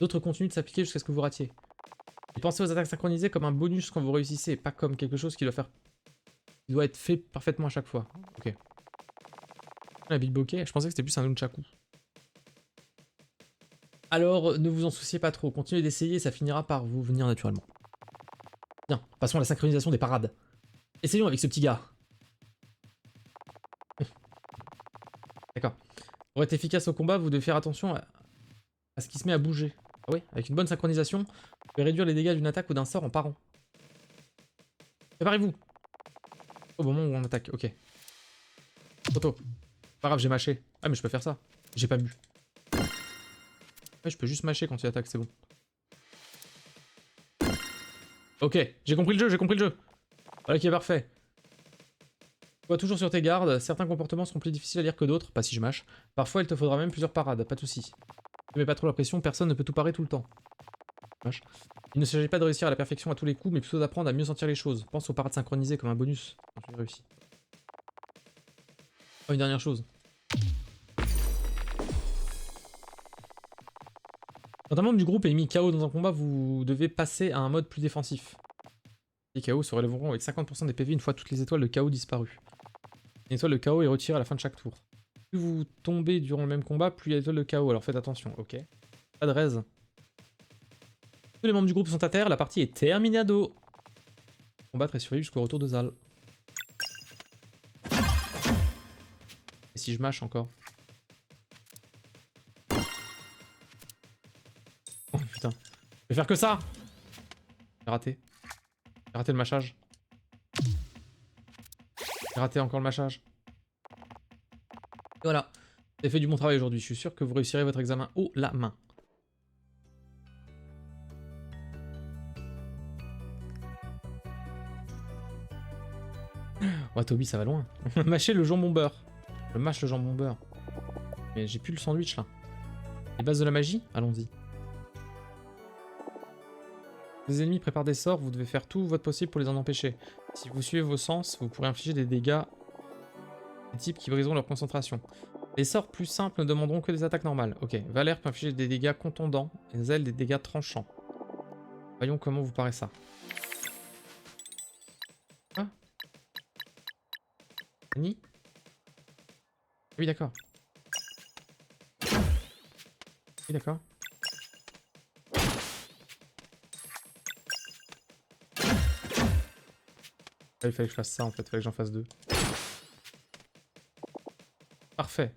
D'autres continuent de s'appliquer jusqu'à ce que vous ratiez. Et pensez aux attaques synchronisées comme un bonus quand vous réussissez, pas comme quelque chose qui doit être fait parfaitement à chaque fois. Ok. La bilboquet, je pensais que c'était plus un nunchaku. Alors, ne vous en souciez pas trop, continuez d'essayer, ça finira par vous venir naturellement. Bien, passons à la synchronisation des parades. Essayons avec ce petit gars. D'accord. Pour être efficace au combat, vous devez faire attention à ce qui se met à bouger. Ah oui, avec une bonne synchronisation, vous pouvez réduire les dégâts d'une attaque ou d'un sort en parant. Préparez-vous. Au moment où on attaque, ok. Auto. Pas grave, j'ai mâché. Ah mais je peux faire ça. J'ai pas bu. Ouais, je peux juste mâcher quand il attaque, c'est bon. Ok, j'ai compris le jeu, j'ai compris le jeu. Voilà qui est parfait. Sois toujours sur tes gardes, certains comportements seront plus difficiles à lire que d'autres, pas si je mâche. Parfois il te faudra même plusieurs parades, pas de soucis. Ne mets pas trop la pression, personne ne peut tout parer tout le temps. Mâche. Il ne s'agit pas de réussir à la perfection à tous les coups, mais plutôt d'apprendre à mieux sentir les choses. Pense aux parades synchronisées comme un bonus. J'ai réussi. Oh, une dernière chose. Quand un membre du groupe est mis KO dans un combat, vous devez passer à un mode plus défensif. Les KO se relèveront avec 50% des PV une fois toutes les étoiles de KO disparues. Une étoile de KO est retirée à la fin de chaque tour. Plus vous tombez durant le même combat, plus il y a d'étoiles de KO, alors faites attention, ok. Pas de raise. Tous les membres du groupe sont à terre, la partie est terminado. Combattre et survivre jusqu'au retour de Zal. Et si je mâche encore? Oh putain. Je vais faire que ça! J'ai raté. J'ai raté le mâchage. J'ai raté encore le mâchage. Et voilà. Vous avez fait du bon travail aujourd'hui. Je suis sûr que vous réussirez votre examen haut la main. Ouais, Toby, ça va loin. Mâcher le jambon beurre. Je mâche le jambon beurre. Mais j'ai plus le sandwich là. Les bases de la magie? Allons-y. Les ennemis préparent des sorts, vous devez faire tout votre possible pour les en empêcher. Si vous suivez vos sens, vous pourrez infliger des dégâts des types qui briseront leur concentration. Les sorts plus simples ne demanderont que des attaques normales. Ok, Valère peut infliger des dégâts contondants et Zell des dégâts tranchants. Voyons comment vous paraît ça. Ah, Ni? Oui, d'accord. Oui, d'accord. Ah, il fallait que je fasse ça en fait, il fallait que j'en fasse deux. Parfait.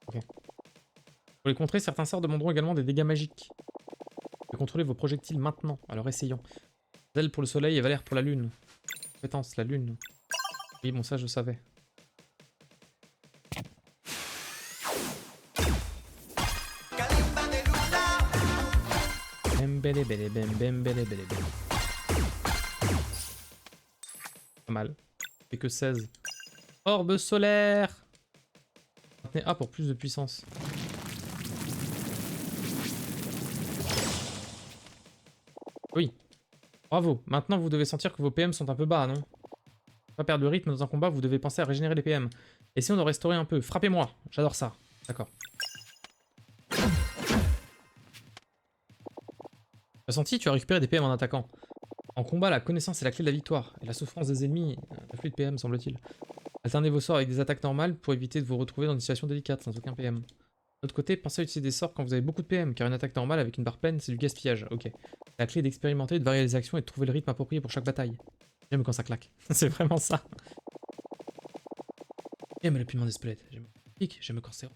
Ok. Pour les contrer, certains sorts demanderont également des dégâts magiques. Vous pouvez contrôler vos projectiles maintenant, alors essayons. Zell pour le soleil et Valère pour la lune. Compétence, la lune. Oui, bon, ça je savais. Pas mal. Fait que 16. Orbe solaire! Maintenez A pour plus de puissance. Oui. Bravo. Maintenant, vous devez sentir que vos PM sont un peu bas, non? Pas perdre de rythme dans un combat, vous devez penser à régénérer les PM. Essayons de restaurer un peu. Frappez-moi. J'adore ça. D'accord. Tu as senti? Tu as récupéré des PM en attaquant. En combat, la connaissance est la clé de la victoire. Et la souffrance des ennemis afflue de PM, semble-t-il. Alternez vos sorts avec des attaques normales pour éviter de vous retrouver dans des situations délicates sans aucun PM. De l'autre côté, pensez à utiliser des sorts quand vous avez beaucoup de PM, car une attaque normale avec une barre pleine, c'est du gaspillage. Ok. La clé est d'expérimenter, de varier les actions et de trouver le rythme approprié pour chaque bataille. J'aime quand ça claque. C'est vraiment ça. J'aime le piment des squelettes. J'aime pique, j'aime quand c'est...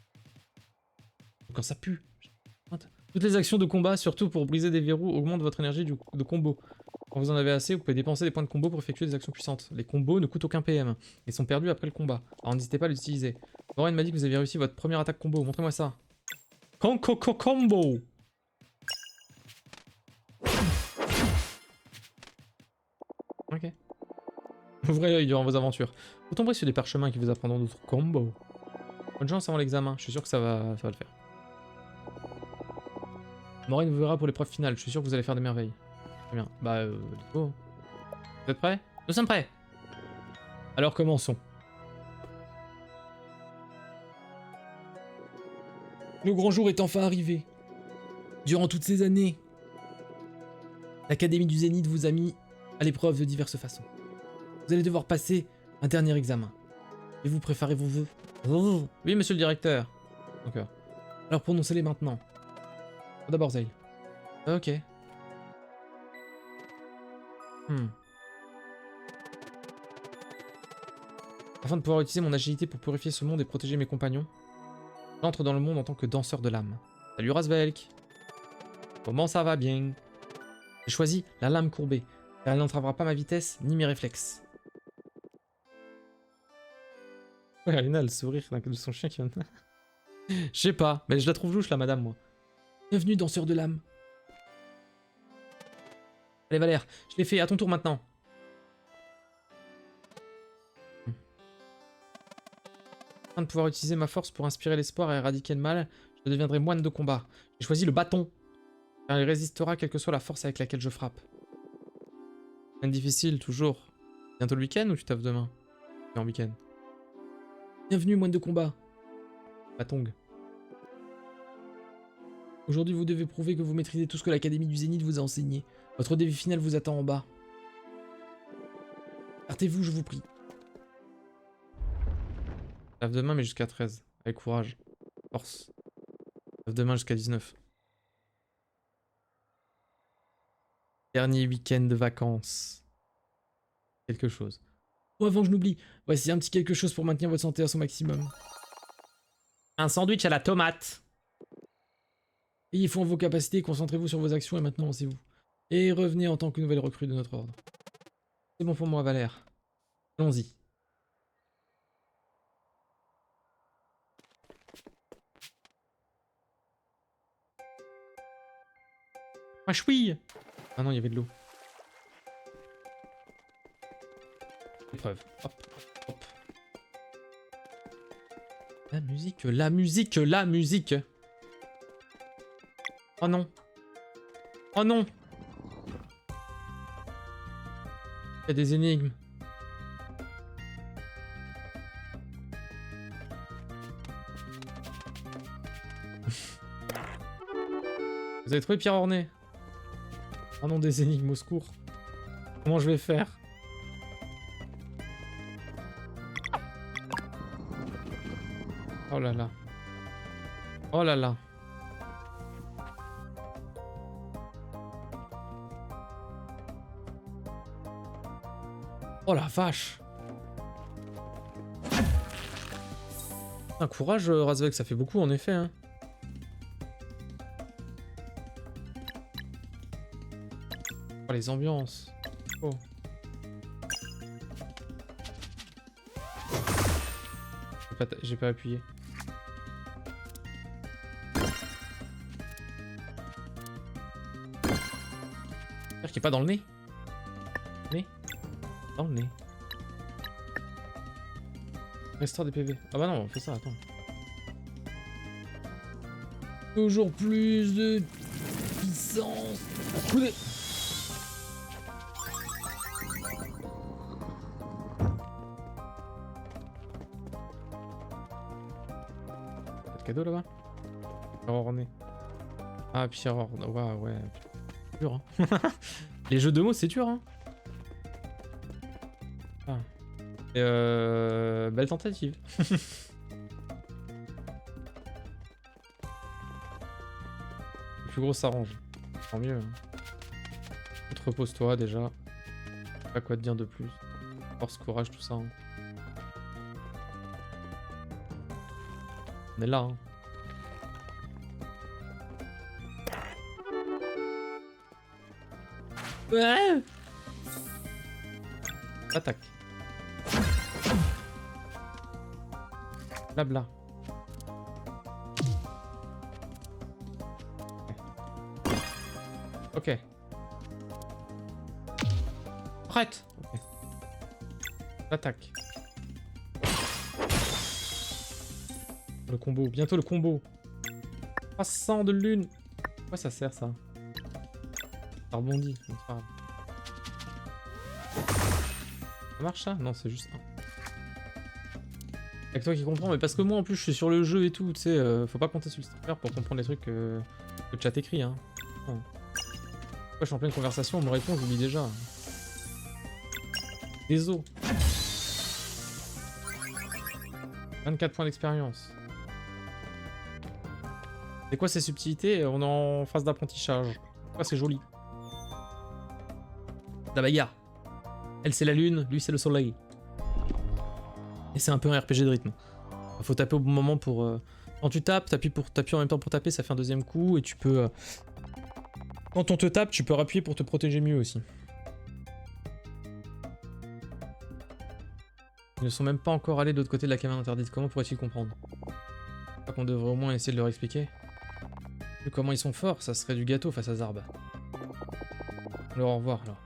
Quand ça pue. Toutes les actions de combat, surtout pour briser des verrous, augmentent votre énergie de combo. Quand vous en avez assez, vous pouvez dépenser des points de combo pour effectuer des actions puissantes. Les combos ne coûtent aucun PM et sont perdus après le combat. Alors n'hésitez pas à l'utiliser. Warren m'a dit que vous avez réussi votre première attaque combo. Montrez-moi ça. Combo. Ok. Ouvrez l'œil durant vos aventures. Vous tomberez sur des parchemins qui vous apprendront d'autres combos. Bonne chance avant l'examen. Je suis sûr que ça va le faire. Maureen vous verra pour l'épreuve finale. Je suis sûr que vous allez faire des merveilles. Très bien. Bah, let's go. Vous êtes prêts? Nous sommes prêts. Alors commençons. Le grand jour est enfin arrivé. Durant toutes ces années, l'Académie du Zénith vous a mis à l'épreuve de diverses façons. Vous allez devoir passer un dernier examen. Et vous préparez vos vœux? Oui, monsieur le directeur. D'accord. Alors prononcez-les maintenant. D'abord, Zale. Ok. Afin de pouvoir utiliser mon agilité pour purifier ce monde et protéger mes compagnons, j'entre dans le monde en tant que danseur de l'âme. Salut Razvelk. Comment ça va bien? J'ai choisi la lame courbée, car elle n'entravera pas ma vitesse ni mes réflexes. Ouais, Alina, le sourire de son chien qui vient de... Je sais pas, mais je la trouve louche la madame, moi. Bienvenue, danseur de l'âme. Allez Valère, je l'ai fait, à ton tour maintenant. Afin de pouvoir utiliser ma force pour inspirer l'espoir et éradiquer le mal, je deviendrai moine de combat. J'ai choisi le bâton, car il résistera quelle que soit la force avec laquelle je frappe. C'est difficile, toujours. Bientôt le week-end ou tu taffes demain? C'est en week-end. Bienvenue, moine de combat. Batong. Aujourd'hui, vous devez prouver que vous maîtrisez tout ce que l'Académie du Zénith vous a enseigné. Votre défi final vous attend en bas. Partez-vous, je vous prie. Taf demain, mais jusqu'à 13. Avec courage. Force. Taf demain jusqu'à 19. Dernier week-end de vacances. Quelque chose. Oh, avant que je n'oublie, voici un petit quelque chose pour maintenir votre santé à son maximum. Un sandwich à la tomate. Ayez foi en vos capacités, concentrez-vous sur vos actions et maintenant lancez-vous. Et revenez en tant que nouvelle recrue de notre ordre. C'est bon pour moi, Valère. Allons-y. Ah chouille! Ah non, il y avait de l'eau. Épreuve. Hop, hop. La musique, la musique, la musique. Oh non. Oh non. Il y a des énigmes. Vous avez trouvé Pierre Orné? Oh non, des énigmes au secours. Comment je vais faire? Oh là là. Oh là là. Oh la vache. Un courage, Razvelk, ça fait beaucoup en effet. Hein. Oh, les ambiances. Oh. J'ai pas appuyé. J'espère qu'il est pas dans le nez. Nez. Dans le nez. Restaure des PV. Ah bah non, on fait ça, attends. Toujours plus de puissance. Coudez. Pas de cadeau là-bas? Pierre Orné. Ah, Pierre Orné. Ouais, ouais. C'est dur, hein. Les jeux de mots, c'est dur, hein. Ah. Et belle tentative. Le plus gros s'arrange. Tant mieux. Hein. Repose-toi déjà. Je sais pas quoi te dire de plus. Force, courage, tout ça. Hein. On est là. Hein. Ouais. Attaque. Blabla. Ok. Arrête. Ok. L'attaque. Le combo. Bientôt le combo. 300 de lune. Pourquoi ça sert ça? Ça rebondit. C'est pas grave. Ça marche ça? Non, c'est juste un. Avec toi qui comprends, mais parce que moi en plus je suis sur le jeu et tout, tu sais, faut pas compter sur le streamer pour comprendre les trucs que le chat écrit, hein. Oh. Moi je suis en pleine conversation, on me répond, j'oublie déjà. Des os. 24 points d'expérience. C'est quoi ces subtilités? On est en phase d'apprentissage. Pourquoi c'est joli? La bagarre. Elle c'est la lune, lui c'est le soleil. Et c'est un peu un RPG de rythme. Faut taper au bon moment pour... Quand tu tapes, t'appuies en même temps pour taper, ça fait un deuxième coup et tu peux... Quand on te tape, tu peux appuyer pour te protéger mieux aussi. Ils ne sont même pas encore allés de l'autre côté de la caméra interdite. Comment pourraient-ils comprendre? Je crois qu'on devrait au moins essayer de leur expliquer. Vu comment ils sont forts, ça serait du gâteau face à Zarb. Alors au revoir alors.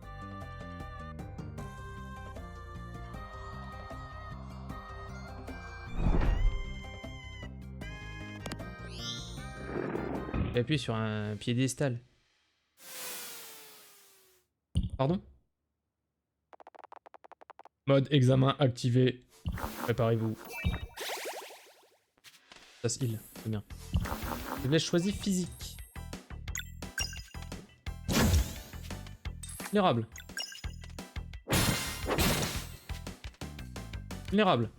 J'ai appuyé sur un piédestal. Pardon? Mode examen activé. Préparez-vous. Ça se heal, c'est bien. Faiblesse choisie physique. Vulnérable. Vulnérable.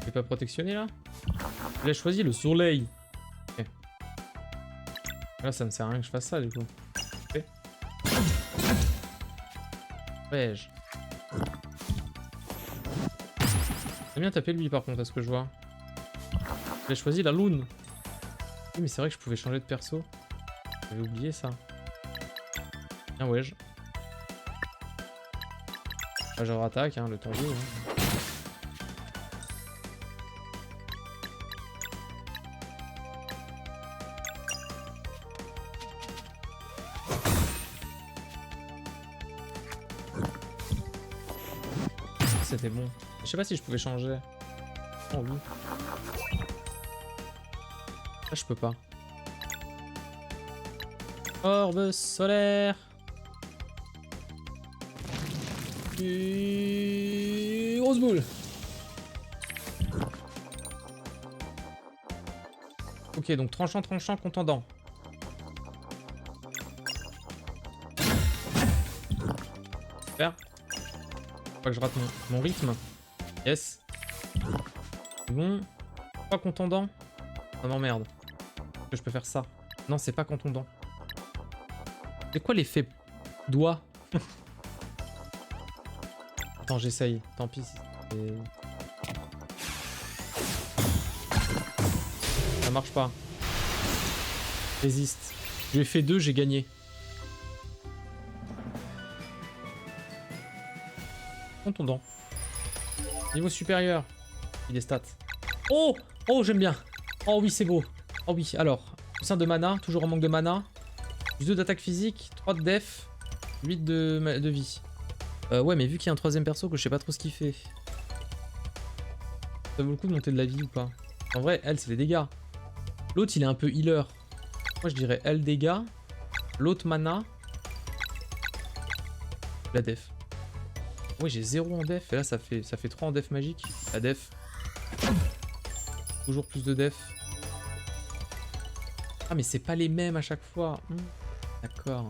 Je vais pas protectionner là? Je l'ai choisi le soleil. Okay. Là ça me sert à rien que je fasse ça du coup. Okay. Ouais-je. J'aime bien taper lui par contre à ce que je vois. J'ai choisi la lune. Oui mais c'est vrai que je pouvais changer de perso. J'avais oublié ça. Bien ouais-je. Je rattaque hein, le temps joue. Hein. C'était bon. Je sais pas si je pouvais changer. Oh oui. Là je peux pas. Orbe solaire. Et... grosse boule. Ok donc tranchant, contendant. Super. Faut que je rate mon rythme. Yes. Bon. Pas contondant. Ça m'emmerde. Que je peux faire ça. Non, c'est pas contondant. C'est quoi l'effet doigt? Attends, j'essaye. Tant pis. Ça marche pas. Résiste. Je lui ai fait 2, j'ai gagné. Contondant. Niveau supérieur. Il est stats. Oh! Oh, j'aime bien. Oh oui, c'est beau. Oh oui, alors. Poussin de mana, toujours en manque de mana. Plus 2 d'attaque physique, 3 de def, 8 de vie. Ouais, mais vu qu'il y a un troisième perso que je sais pas trop ce qu'il fait. Ça vaut le coup de monter de la vie ou pas? En vrai, elle, c'est les dégâts. L'autre, il est un peu healer. Moi, je dirais elle, dégâts. L'autre, mana. La def. Oui, j'ai 0 en def, et là ça fait 3 en def magique. La def. Toujours plus de def. Ah mais c'est pas les mêmes à chaque fois. D'accord.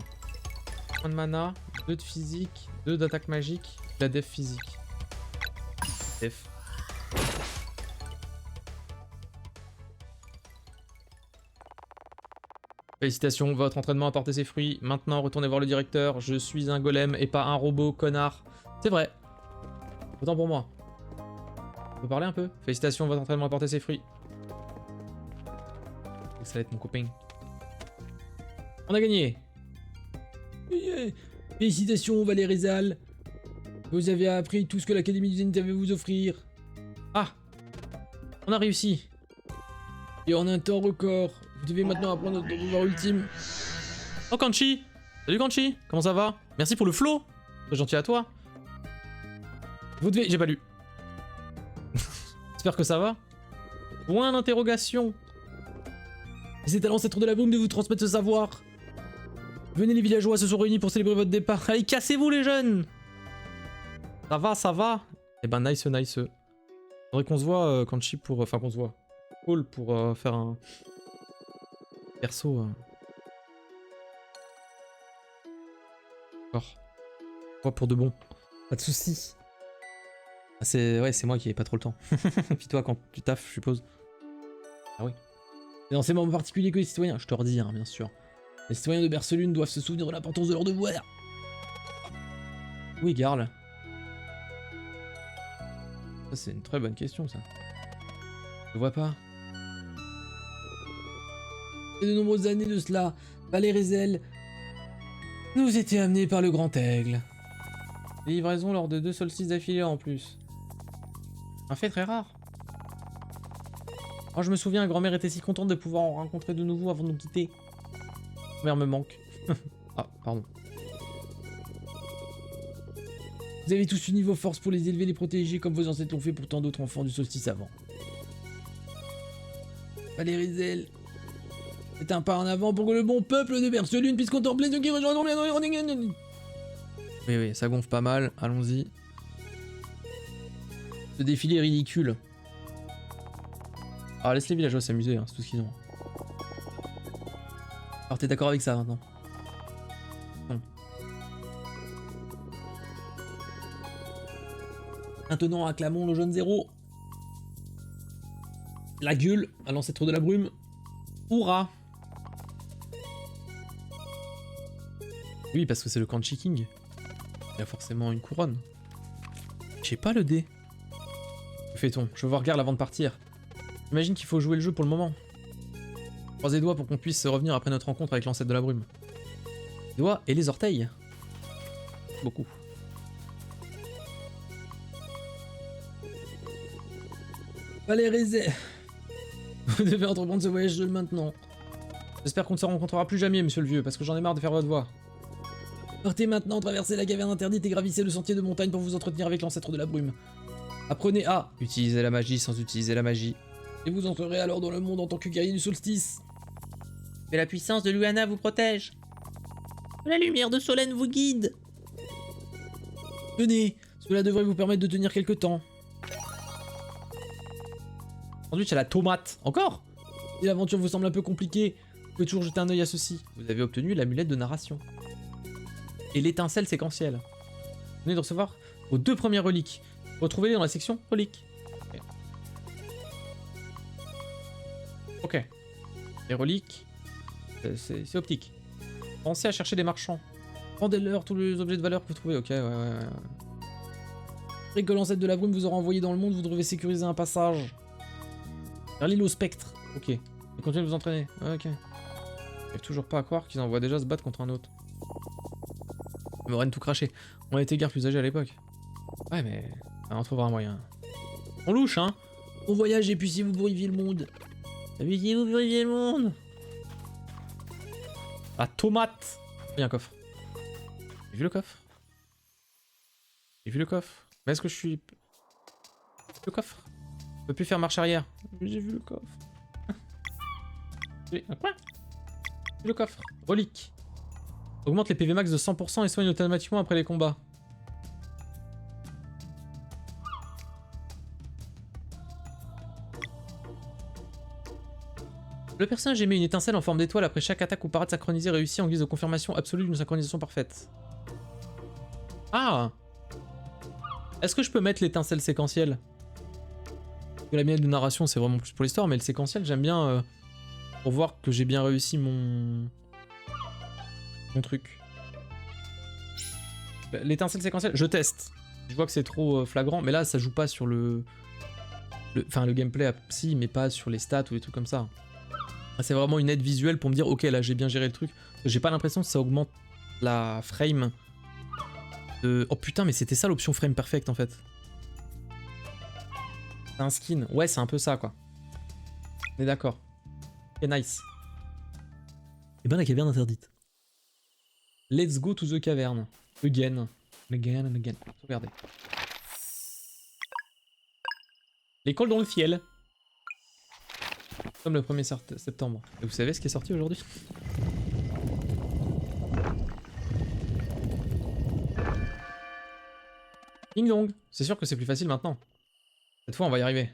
1 de mana, 2 de physique, 2 d'attaque magique, la def physique. Def. Félicitations, votre entraînement a porté ses fruits. Maintenant, retournez voir le directeur. Je suis un golem et pas un robot, connard. C'est vrai. Autant pour moi. On peut parler un peu? Félicitations, votre entraînement a porté ses fruits. Ça va être mon copain. On a gagné. Yeah. Félicitations, Valérie Zal. Vous avez appris tout ce que l'Académie du Zénith avait à vous offrir. Ah, on a réussi. Et en un temps record, vous devez maintenant apprendre notre pouvoir ultime. Oh Kanchi! Salut Kanchi! Comment ça va? Merci pour le flow! Très gentil à toi. Vous devez... J'ai pas lu. J'espère que ça va. Point d'interrogation. C'est à l'ancêtre de la brume de vous transmettre ce savoir. Venez, les villageois se sont réunis pour célébrer votre départ. Allez, cassez-vous les jeunes! Ça va, ça va. Eh ben nice, nice. Faudrait qu'on se voit Kanchi pour... Enfin qu'on se voit. Call pour faire un... Perso. D'accord. Moi pour de bon. Pas de soucis. Ah, ouais, c'est moi qui ai pas trop le temps. Puis toi quand tu taffes, je suppose. Ah oui. C'est dans ces moments particuliers que les citoyens... Je te redis, hein, bien sûr. Les citoyens de Bercelune doivent se souvenir de l'importance de leur devoir. Oui, Garl. Ça, c'est une très bonne question, ça. Je vois pas. Et de nombreuses années de cela, Valérie nous était amené par le Grand Aigle. Livraison lors de 2 solstices d'affilée en plus. Un fait très rare. Oh, je me souviens, grand-mère était si contente de pouvoir en rencontrer de nouveau avant de nous quitter. Mère me manque. Ah, pardon. Vous avez tous une niveau force pour les élever et les protéger comme vos ancêtres l'ont fait pour tant d'autres enfants du solstice avant. Valérie c'est un pas en avant pour que le bon peuple de Bercelune puisse contempler ceux qui rejoindront bien. Oui, oui, ça gonfle pas mal, allons-y. Ce défilé est ridicule. Alors laisse les villageois s'amuser, hein, c'est tout ce qu'ils ont. Alors t'es d'accord avec ça maintenant? Non. Maintenant acclamons le jeune zéro. La gueule à l'ancêtre de la brume. Hourra! Oui, parce que c'est le Kanchi King. Il y a forcément une couronne. J'ai pas le dé. Que fait-on? Je veux voir Garl avant de partir. J'imagine qu'il faut jouer le jeu pour le moment. Croisez les doigts pour qu'on puisse revenir après notre rencontre avec l'ancêtre de la brume. Les doigts et les orteils. Beaucoup. Valérie, vous devez entreprendre ce voyage seul maintenant. J'espère qu'on ne se rencontrera plus jamais, monsieur le vieux, parce que j'en ai marre de faire votre voix. Partez maintenant, traversez la caverne interdite et gravissez le sentier de montagne pour vous entretenir avec l'ancêtre de la brume. Apprenez à utiliser la magie sans utiliser la magie. Et vous entrerez alors dans le monde en tant que guerrier du solstice. Que la puissance de Luana vous protège. Que la lumière de Solène vous guide. Tenez, cela devrait vous permettre de tenir quelque temps. Ensuite, il y a la tomate. Encore? Si l'aventure vous semble un peu compliquée, vous pouvez toujours jeter un œil à ceci. Vous avez obtenu l'amulette de narration. Et l'étincelle séquentielle. Vous venez de recevoir vos 2 premières reliques. Retrouvez-les dans la section reliques. Ok. Les reliques, c'est optique. Pensez à chercher des marchands. Rendez-leur tous les objets de valeur que vous trouvez. Ok, ouais. Après que l'ancêtre de la brume vous aura envoyé dans le monde, vous devez sécuriser un passage. Vers l'île au spectre. Ok. Et continuez de vous entraîner. Ok. J'arrive toujours pas à croire qu'ils envoient déjà se battre contre un autre. Moraine tout craché. On a été guère plus âgés à l'époque. Ouais, mais on trouvera un moyen. On louche, hein. Bon voyage et puissiez-vous purifier le monde. Puissiez-vous purifier le monde. La tomate. Il y a un coffre. J'ai vu le coffre. J'ai vu le coffre. Mais est-ce que je suis... Le coffre. Je peux plus faire marche arrière. J'ai vu le coffre. J'ai vu le coffre. Relique. Augmente les PV max de 100% et soigne automatiquement après les combats. Le personnage émet une étincelle en forme d'étoile après chaque attaque ou parade synchronisée réussie en guise de confirmation absolue d'une synchronisation parfaite. Ah! Est-ce que je peux mettre l'étincelle séquentielle? La mienne de narration c'est vraiment plus pour l'histoire, mais le séquentiel j'aime bien pour voir que j'ai bien réussi mon truc. L'étincelle séquentielle, je teste. Je vois que c'est trop flagrant, mais là ça joue pas sur le gameplay, si, mais pas sur les stats ou des trucs comme ça. C'est vraiment une aide visuelle pour me dire ok là j'ai bien géré le truc. J'ai pas l'impression que ça augmente la frame Oh putain, mais c'était ça l'option frame perfect en fait. C'est un skin. Ouais, c'est un peu ça quoi. On est d'accord. Ok, nice. Et ben la caverne interdite. Let's go to the caverne. Again. Again and again. Regardez. L'école dans le ciel. Comme le 1er septembre. Et vous savez ce qui est sorti aujourd'hui? Ding dong. C'est sûr que c'est plus facile maintenant. Cette fois on va y arriver.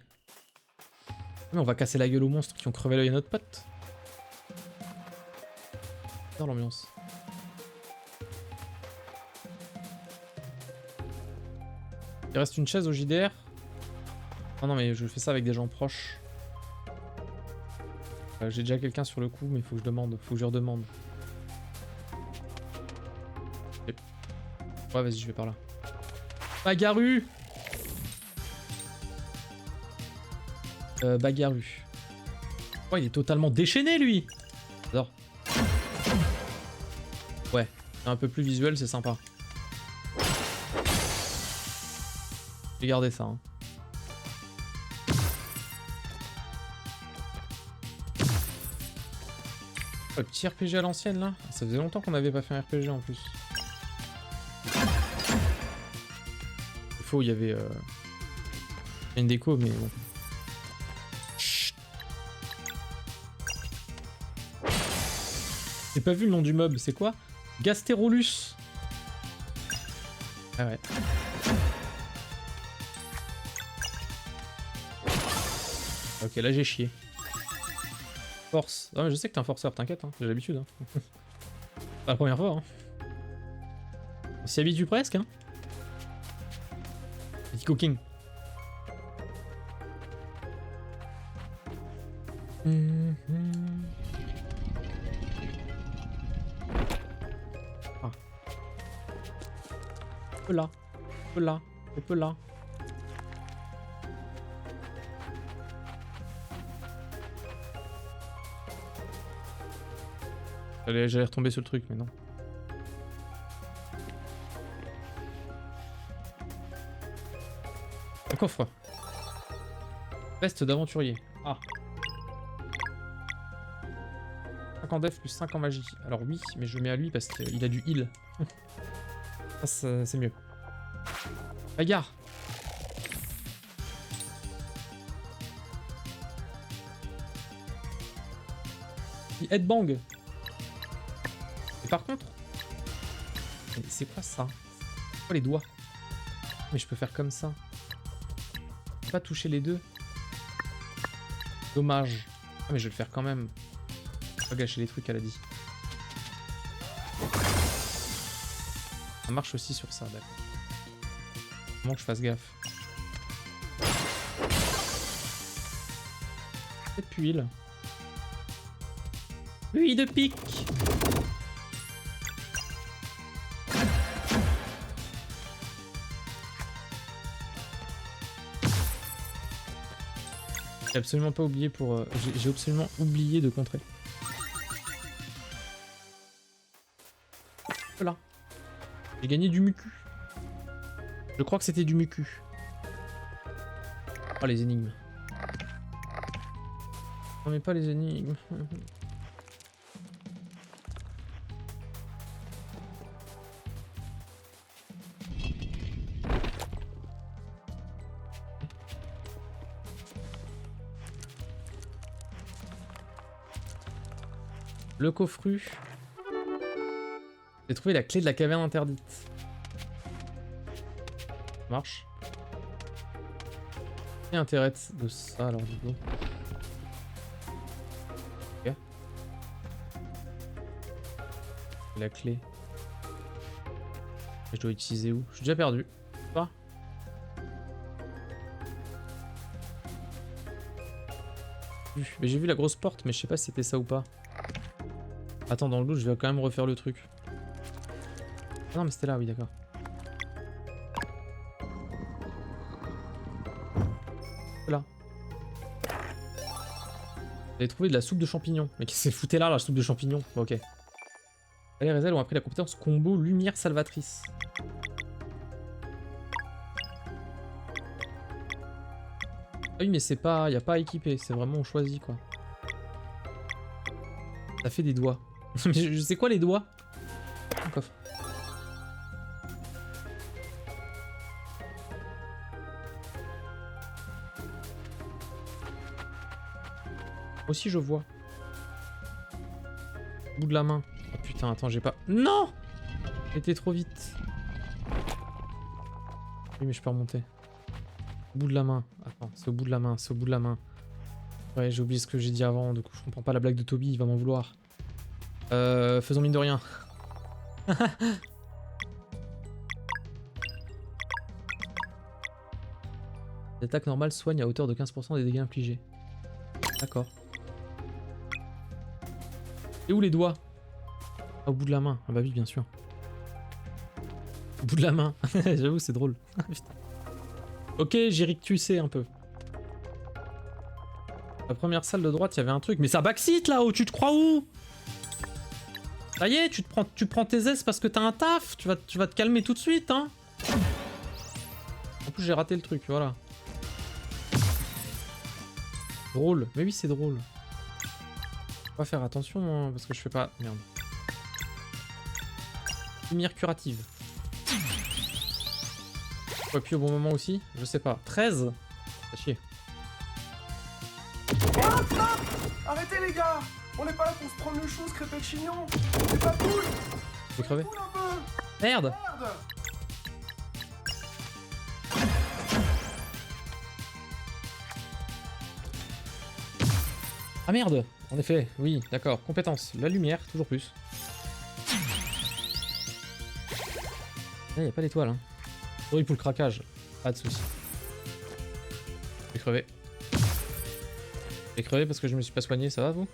Mais on va casser la gueule aux monstres qui ont crevé l'œil à notre pote. Dans l'ambiance. Il reste une chaise au JDR. Oh non mais je fais ça avec des gens proches. J'ai déjà quelqu'un sur le coup mais il faut que je demande, faut que je redemande. Okay. Ouais vas-y je vais par là. Bagaru. Bagaru. Oh il est totalement déchaîné lui. J'adore. Ouais, un peu plus visuel c'est sympa. J'ai gardé ça. Hein. Oh, le petit RPG à l'ancienne là. Ça faisait longtemps qu'on n'avait pas fait un RPG en plus. C'est faux, il y avait une déco mais bon. Chut. J'ai pas vu le nom du mob, c'est quoi? Gasterolus. Ah ouais. Ok, là j'ai chié. Force. Ah, mais je sais que t'es un forceur, t'inquiète, hein, j'ai l'habitude. Hein. Pas la première fois. Hein. On s'y habitue presque. Hein. Petit cooking. Ah. Un peu là. Un peu là. Un peu là. J'allais retomber sur le truc, mais non. Un coffre. Veste d'aventurier. Ah. 5 en def plus 5 en magie. Alors oui, mais je mets à lui parce qu'il a du heal. Ça, c'est mieux. Bagarre. Headbang. Par contre, c'est quoi ça? C'est quoi les doigts? Mais je peux faire comme ça. Je peux pas toucher les deux. Dommage. Ah mais je vais le faire quand même. Je vais pas gâcher les trucs qu'elle a dit. Ça marche aussi sur ça, d'accord. Comment que je fasse gaffe? Cette huile. Huile de pique. J'ai absolument pas oublié pour... j'ai absolument oublié de contrer. Voilà. J'ai gagné du mucu. Je crois que c'était du mucu. Oh les énigmes. Non mais pas les énigmes. Le coffru. J'ai trouvé la clé de la caverne interdite. Ça marche. Quel est l'intérêt de ça alors du coup? Ok. La clé. Je dois utiliser où? Je suis déjà perdu. Pas. Mais j'ai vu la grosse porte, mais je sais pas si c'était ça ou pas. Attends, dans le doute, je vais quand même refaire le truc. Ah non, mais c'était là, oui, d'accord. Voilà. J'avais trouvé de la soupe de champignons. Mais qu'est-ce que c'est fouté là, la soupe de champignons? Bon, ok. Les Rézel ont appris la compétence combo lumière salvatrice. oui, mais c'est pas... Y a pas à équiper, c'est vraiment on choisit, quoi. Ça fait des doigts. Mais je sais quoi, les doigts? Un coffre. Aussi, je vois. Bout de la main. Oh putain, attends, j'ai pas... Non! J'étais trop vite. Oui, mais je peux remonter. Au bout de la main. Attends, c'est au bout de la main, c'est au bout de la main. Ouais, j'ai oublié ce que j'ai dit avant, du coup je comprends pas la blague de Toby, il va m'en vouloir. Faisons mine de rien. L'attaque normale soigne à hauteur de 15% des dégâts infligés. D'accord. Et où les doigts? Ah, au bout de la main. Ah bah oui, bien sûr. Au bout de la main. J'avoue, c'est drôle. Putain. Ok, j'ai rictusé un peu. La première salle de droite, il y avait un truc. Mais ça backseat là-haut, tu te crois où? Ça y est, tu prends tes aises parce que t'as un taf. Tu vas te calmer tout de suite, hein. En plus, j'ai raté le truc, voilà. Drôle. Mais oui, c'est drôle. Faut pas faire attention, hein, parce que je fais pas... Merde. Lumière curative. Faut appuyer au bon moment aussi? Je sais pas. 13? Ça chier. Oh, stop! Arrêtez les gars! On n'est pas là pour se prendre le chou, se crêper le chignon! C'est pas cool! Je vais crever. Cool un peu! Merde! Merde! Ah merde! En effet, oui, d'accord. Compétence. La lumière, toujours plus. Là, y a pas d'étoile, hein. Sorry pour le craquage. Pas de soucis. Je vais crever. Je vais crever parce que je me suis pas soigné, ça va vous?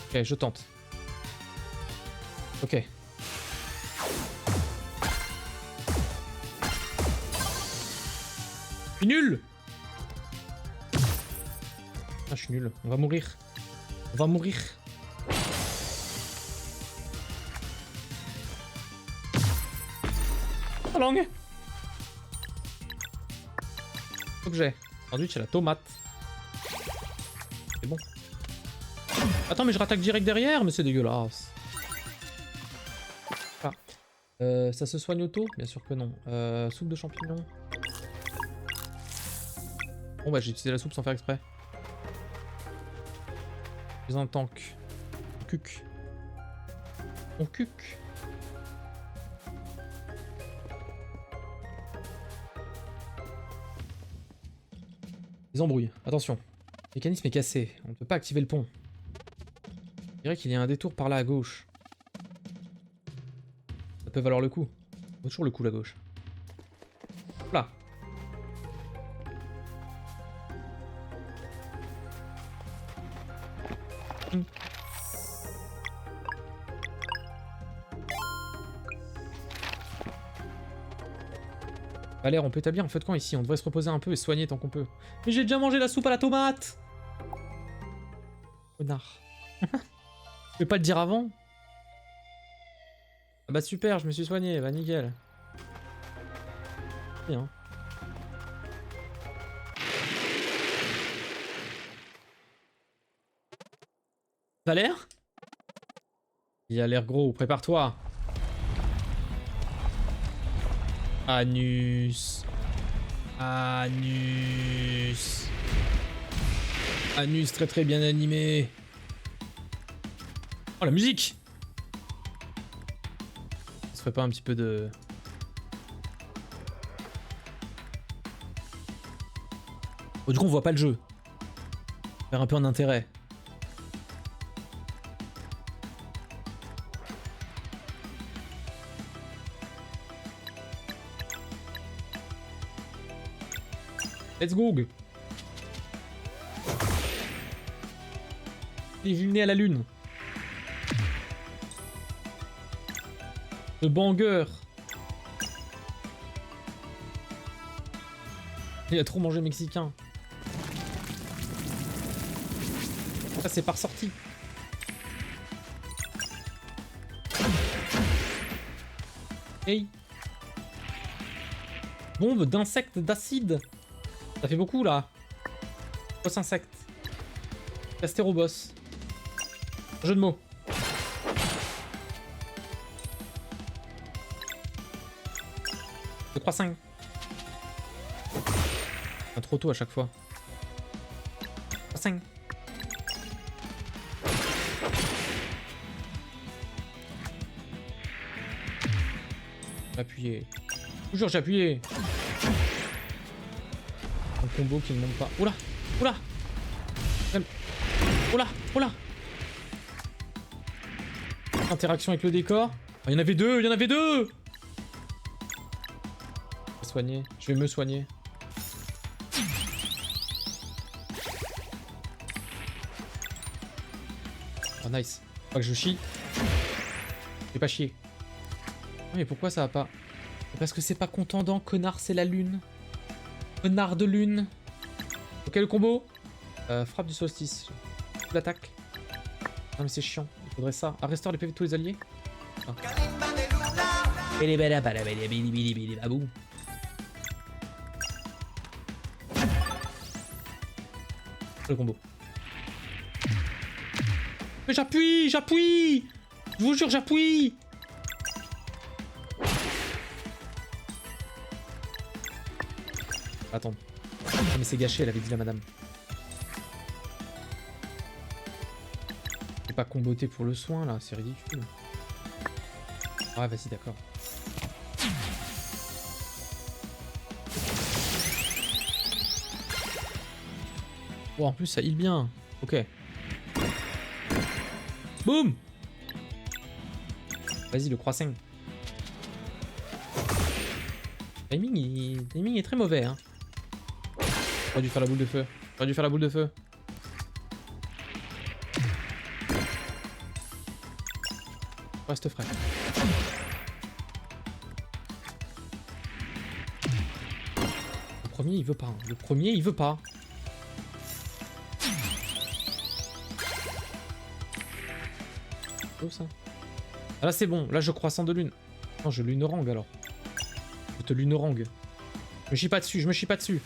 Ok, je tente. Ok. Je suis nul! Ah, je suis nul. On va mourir. On va mourir. Oh, langue! Objet. Sandwich à la tomate. C'est bon. Attends, mais je rattaque direct derrière, mais c'est dégueulasse. Ah. Ça se soigne auto? Bien sûr que non. Soupe de champignons. Bon bah j'ai utilisé la soupe sans faire exprès. Je suis un tank. Cuc. Mon cuc. Les embrouilles. Attention. Le mécanisme est cassé. On ne peut pas activer le pont. Je dirais qu'il y a un détour par là à gauche. Ça peut valoir le coup. Ça vaut toujours le coup la gauche. Là. Valère, on peut établir un feu de camp ici, on devrait se reposer un peu et se soigner tant qu'on peut. Mais j'ai déjà mangé la soupe à la tomate! Connard. Je vais pas le dire avant? Ah bah super, je me suis soigné, bah nickel. Bien. Valère? Il a l'air gros, prépare-toi. Anus. Anus. Anus très très bien animé. Oh la musique! Ça serait pas un petit peu de... Oh, du coup on voit pas le jeu. Faire un peu en intérêt. Let's go! Les jumelés à la lune. Le banger. Il a trop mangé mexicain. Ça c'est pas ressorti. Hey. Bombe d'insectes d'acide. Ça fait beaucoup là. Boss insecte. Castéroboss. Jeu de mots. De 3-5. Ah, trop tôt à chaque fois. 3-5. J'ai appuyé. Toujours j'ai appuyé. Un combo qui ne monte pas. Oula. Oula. Oula. Oula. Interaction avec le décor. Il y en avait deux. Il y en avait deux. Soigner. Je vais me soigner. Oh nice. Faut pas que je chie. Je vais pas chier. Mais pourquoi ça va pas? Parce que c'est pas contendant, connard, c'est la lune. Connard de lune. Ok, le combo. Frappe du solstice. L'attaque. Non mais c'est chiant, il faudrait ça. Ah, restaure les PV de tous les alliés. Ah. Le combo. Mais j'appuie, j'appuie. Je vous jure, j'appuie. Attends. Ah, mais c'est gâché, elle avait dit la madame. Je vais pas comboter pour le soin là, c'est ridicule. Ah vas-y, d'accord. Oh, en plus ça heal bien. Ok. Boum. Vas-y, le croissant. Timing est très mauvais, hein. J'aurais dû faire la boule de feu. J'aurais dû faire la boule de feu. Reste frais. Le premier, il veut pas. Hein. Le premier, il veut pas. Oh, ça. Ah là, c'est bon. Là, je croissant de lune. Non, je lunerangue alors. Je te lunerangue. Je me chie pas dessus. Je me chie pas dessus.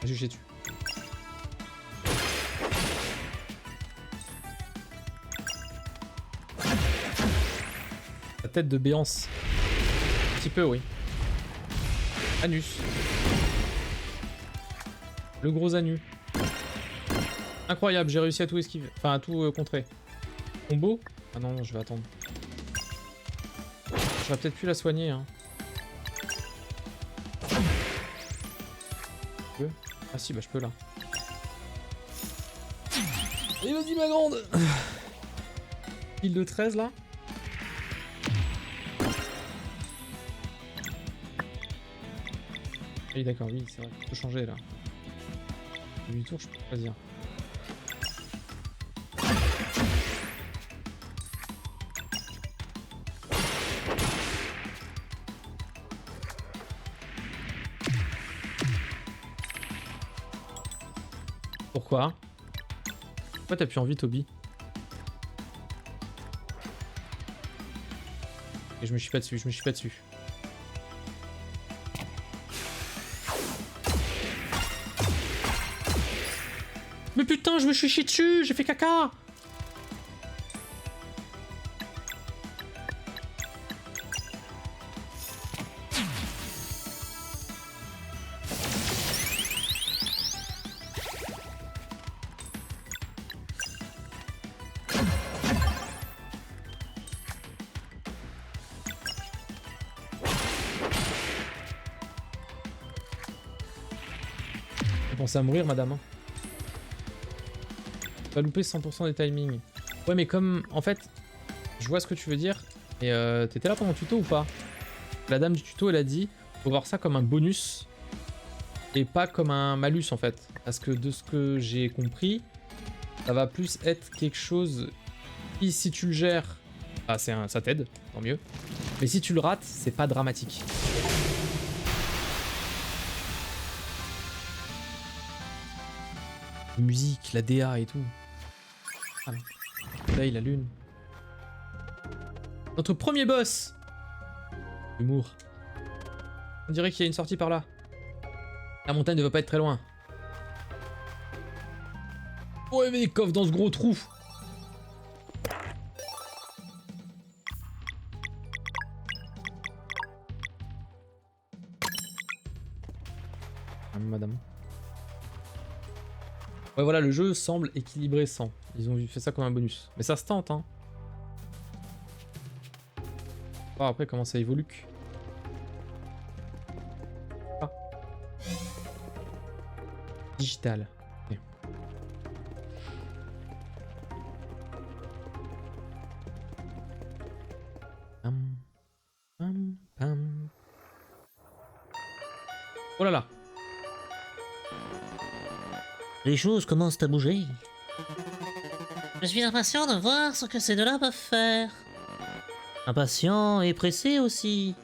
J'ai chié dessus. La tête de Béance. Un petit peu, oui. Anus. Le gros anus. Incroyable, j'ai réussi à tout esquiver. Enfin, à tout contrer. Combo? Ah non, non, je vais attendre. J'aurais peut-être pu la soigner, hein. Je peux? Ah si, bah je peux là. Allez, vas-y, ma grande! Pile de 13 là. Oui, d'accord, oui, c'est vrai. Je peux changer là. Du tour, je peux choisir. Pourquoi? Pourquoi t'as plus envie, Toby? Et je me chie pas dessus, je me chie pas dessus. Mais putain, je me suis chié dessus, j'ai fait caca! Vous pensez à mourir, madame, hein. Tu vas louper 100% des timings. Ouais, mais comme... En fait, je vois ce que tu veux dire. Et t'étais là pendant le tuto ou pas? La dame du tuto, elle a dit, faut voir ça comme un bonus. Et pas comme un malus, en fait. Parce que de ce que j'ai compris, ça va plus être quelque chose qui, si tu le gères... Ah, ça t'aide, tant mieux. Mais si tu le rates, c'est pas dramatique. La musique, la DA et tout. Ah, là, la lune. Notre premier boss Humour. On dirait qu'il y a une sortie par là. La montagne ne va pas être très loin. Ouais, mais des coffres dans ce gros trou. Madame. Ouais, voilà, le jeu semble équilibré sans. Ils ont fait ça comme un bonus. Mais ça se tente, hein. Oh, après, comment ça évolue. Ah. Digital. Ok. Pam, pam, pam. Oh là là. Les choses commencent à bouger. Je suis impatient de voir ce que ces deux-là peuvent faire. Impatient et pressé aussi.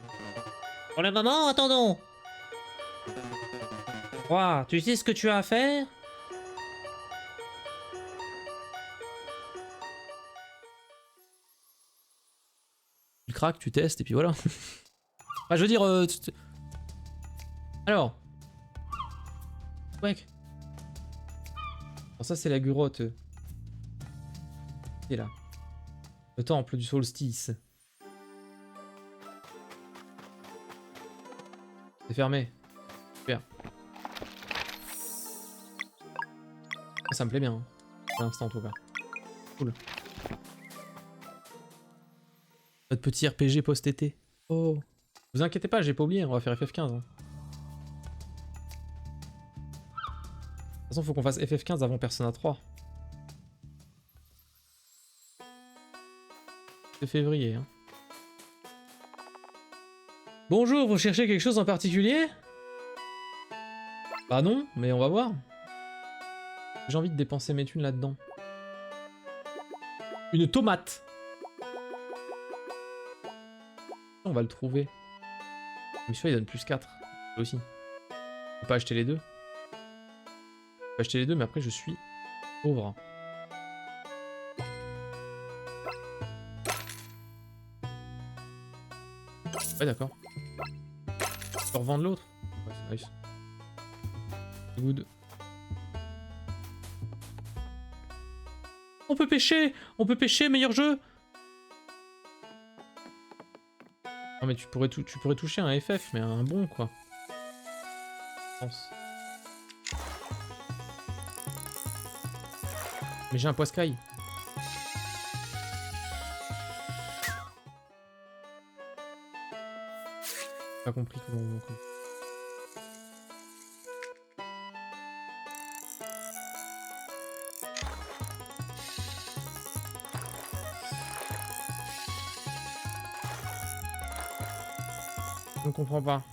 Pour le moment, attendons. Roi, tu sais ce que tu as à faire? Tu craques, tu testes, et puis voilà. Enfin, je veux dire... Alors. Ouais. Alors ça, c'est la grotte. C'est là. Le temple du solstice. C'est fermé. Super. Ça me plaît bien. Hein. Pour l'instant, en tout cas. Cool. Notre petit RPG post-été. Oh. Vous inquiétez pas, j'ai pas oublié, on va faire FF15. Hein. De toute façon, faut qu'on fasse FF15 avant Persona 3. C'est février. Hein. Bonjour, vous cherchez quelque chose en particulier? Bah non, mais on va voir. J'ai envie de dépenser mes thunes là-dedans. Une tomate. On va le trouver. Mais celui-là, il donne plus 4. Lui aussi. Je peux pas acheter les deux. Je peux acheter les deux, mais après, je suis pauvre. Ouais, d'accord. Je peux revendre l'autre. Ouais, c'est nice. Good. On peut pêcher, meilleur jeu. Non mais tu pourrais toucher un FF, mais un bon quoi. Je pense. Mais j'ai un poiscaille. Pas compris comment on... Je ne comprends pas.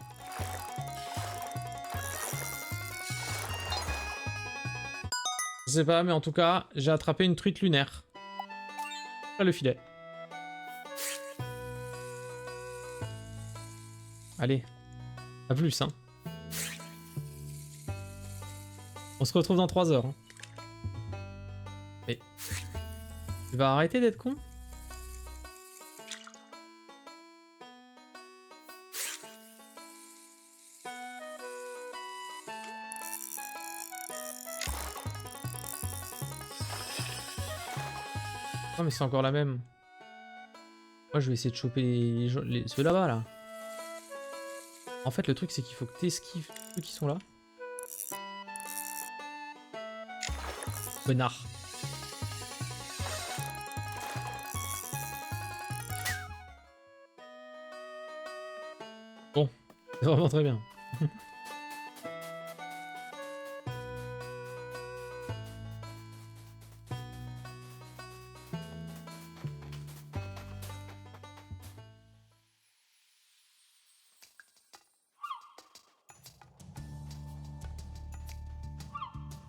Je sais pas, mais en tout cas, j'ai attrapé une truite lunaire. Là, le filet. Allez. À plus, hein. On se retrouve dans 3 heures. Hein. Mais... Tu vas arrêter d'être con ? Non mais c'est encore la même. Moi je vais essayer de choper ceux là-bas là. En fait le truc c'est qu'il faut que t'esquives ceux qui sont là. Connard. Bon, c'est vraiment très bien.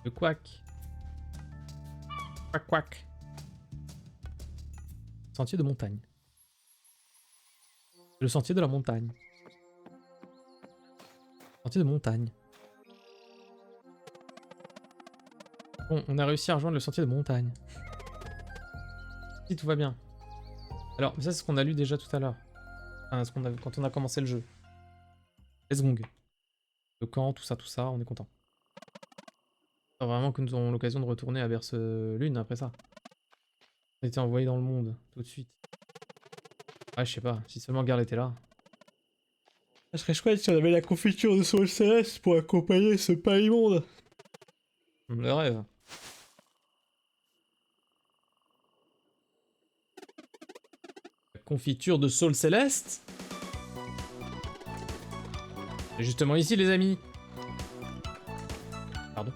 Le couac. Couac couac. Sentier de montagne. Le sentier de la montagne. Sentier de montagne. Bon, on a réussi à rejoindre le sentier de montagne. Si tout va bien. Alors, ça c'est ce qu'on a lu déjà tout à l'heure. Enfin, quand on a commencé le jeu. Let's gong. Le camp, tout ça, on est content. Vraiment que nous aurons l'occasion de retourner à Berce Lune après ça. On était envoyé dans le monde, tout de suite. Ah, je sais pas, si seulement Garl était là. Ça serait chouette si on avait la confiture de Sol Céleste pour accompagner ce pas immonde. Le rêve. La confiture de Sol Céleste? C'est justement ici, les amis. Pardon.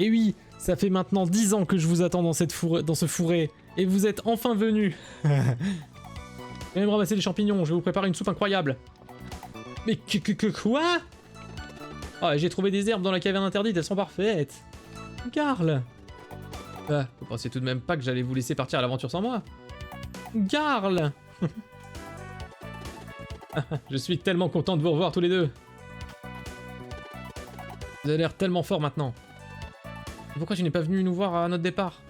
Et oui, ça fait maintenant 10 ans que je vous attends dans ce fourré. Et vous êtes enfin venus. J'ai même ramassé des champignons, je vais vous préparer une soupe incroyable. Mais quoi? Ah, j'ai trouvé des herbes dans la caverne interdite, elles sont parfaites. Garl. Ah, vous pensez tout de même pas que j'allais vous laisser partir à l'aventure sans moi? Garl. Je suis tellement content de vous revoir tous les deux. Vous avez l'air tellement fort maintenant. Pourquoi tu n'es pas venu nous voir à notre départ?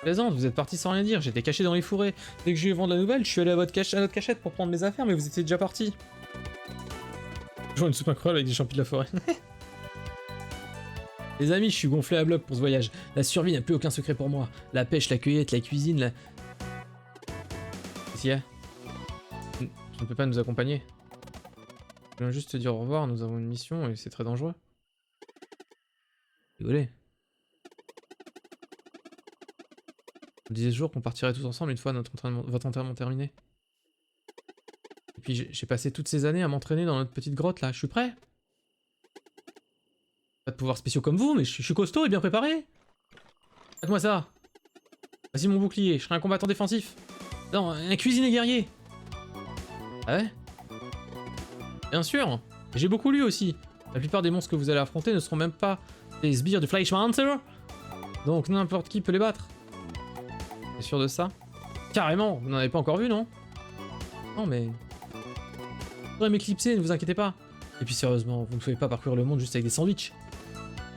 Plaisante, vous êtes parti sans rien dire, j'étais caché dans les fourrés. Dès que j'ai eu vent de la nouvelle, je suis allé à notre cachette pour prendre mes affaires, mais vous étiez déjà parti. Je vois une soupe incroyable avec des champis de la forêt. Les amis, je suis gonflé à bloc pour ce voyage. La survie n'a plus aucun secret pour moi. La pêche, la cueillette, la cuisine, la... Qu'est-ce qu'il y a? Tu ne peux pas nous accompagner? Je viens juste te dire au revoir, nous avons une mission et c'est très dangereux. Rigolez. On disait toujours qu'on partirait tous ensemble une fois votre entraînement terminé. Et puis j'ai passé toutes ces années à m'entraîner dans notre petite grotte là, je suis prêt. Pas de pouvoirs spéciaux comme vous, mais je suis costaud et bien préparé. Faites-moi ça. Vas-y mon bouclier, je serai un combattant défensif. Non, un cuisinier guerrier. Ah ouais? Bien sûr, j'ai beaucoup lu aussi. La plupart des monstres que vous allez affronter ne seront même pas des sbires du Fleischmancer. Donc n'importe qui peut les battre. T'es sûr de ça? Carrément, vous n'en avez pas encore vu, non? Non, mais... Vous pourrez m'éclipser, ne vous inquiétez pas. Et puis sérieusement, vous ne pouvez pas parcourir le monde juste avec des sandwichs.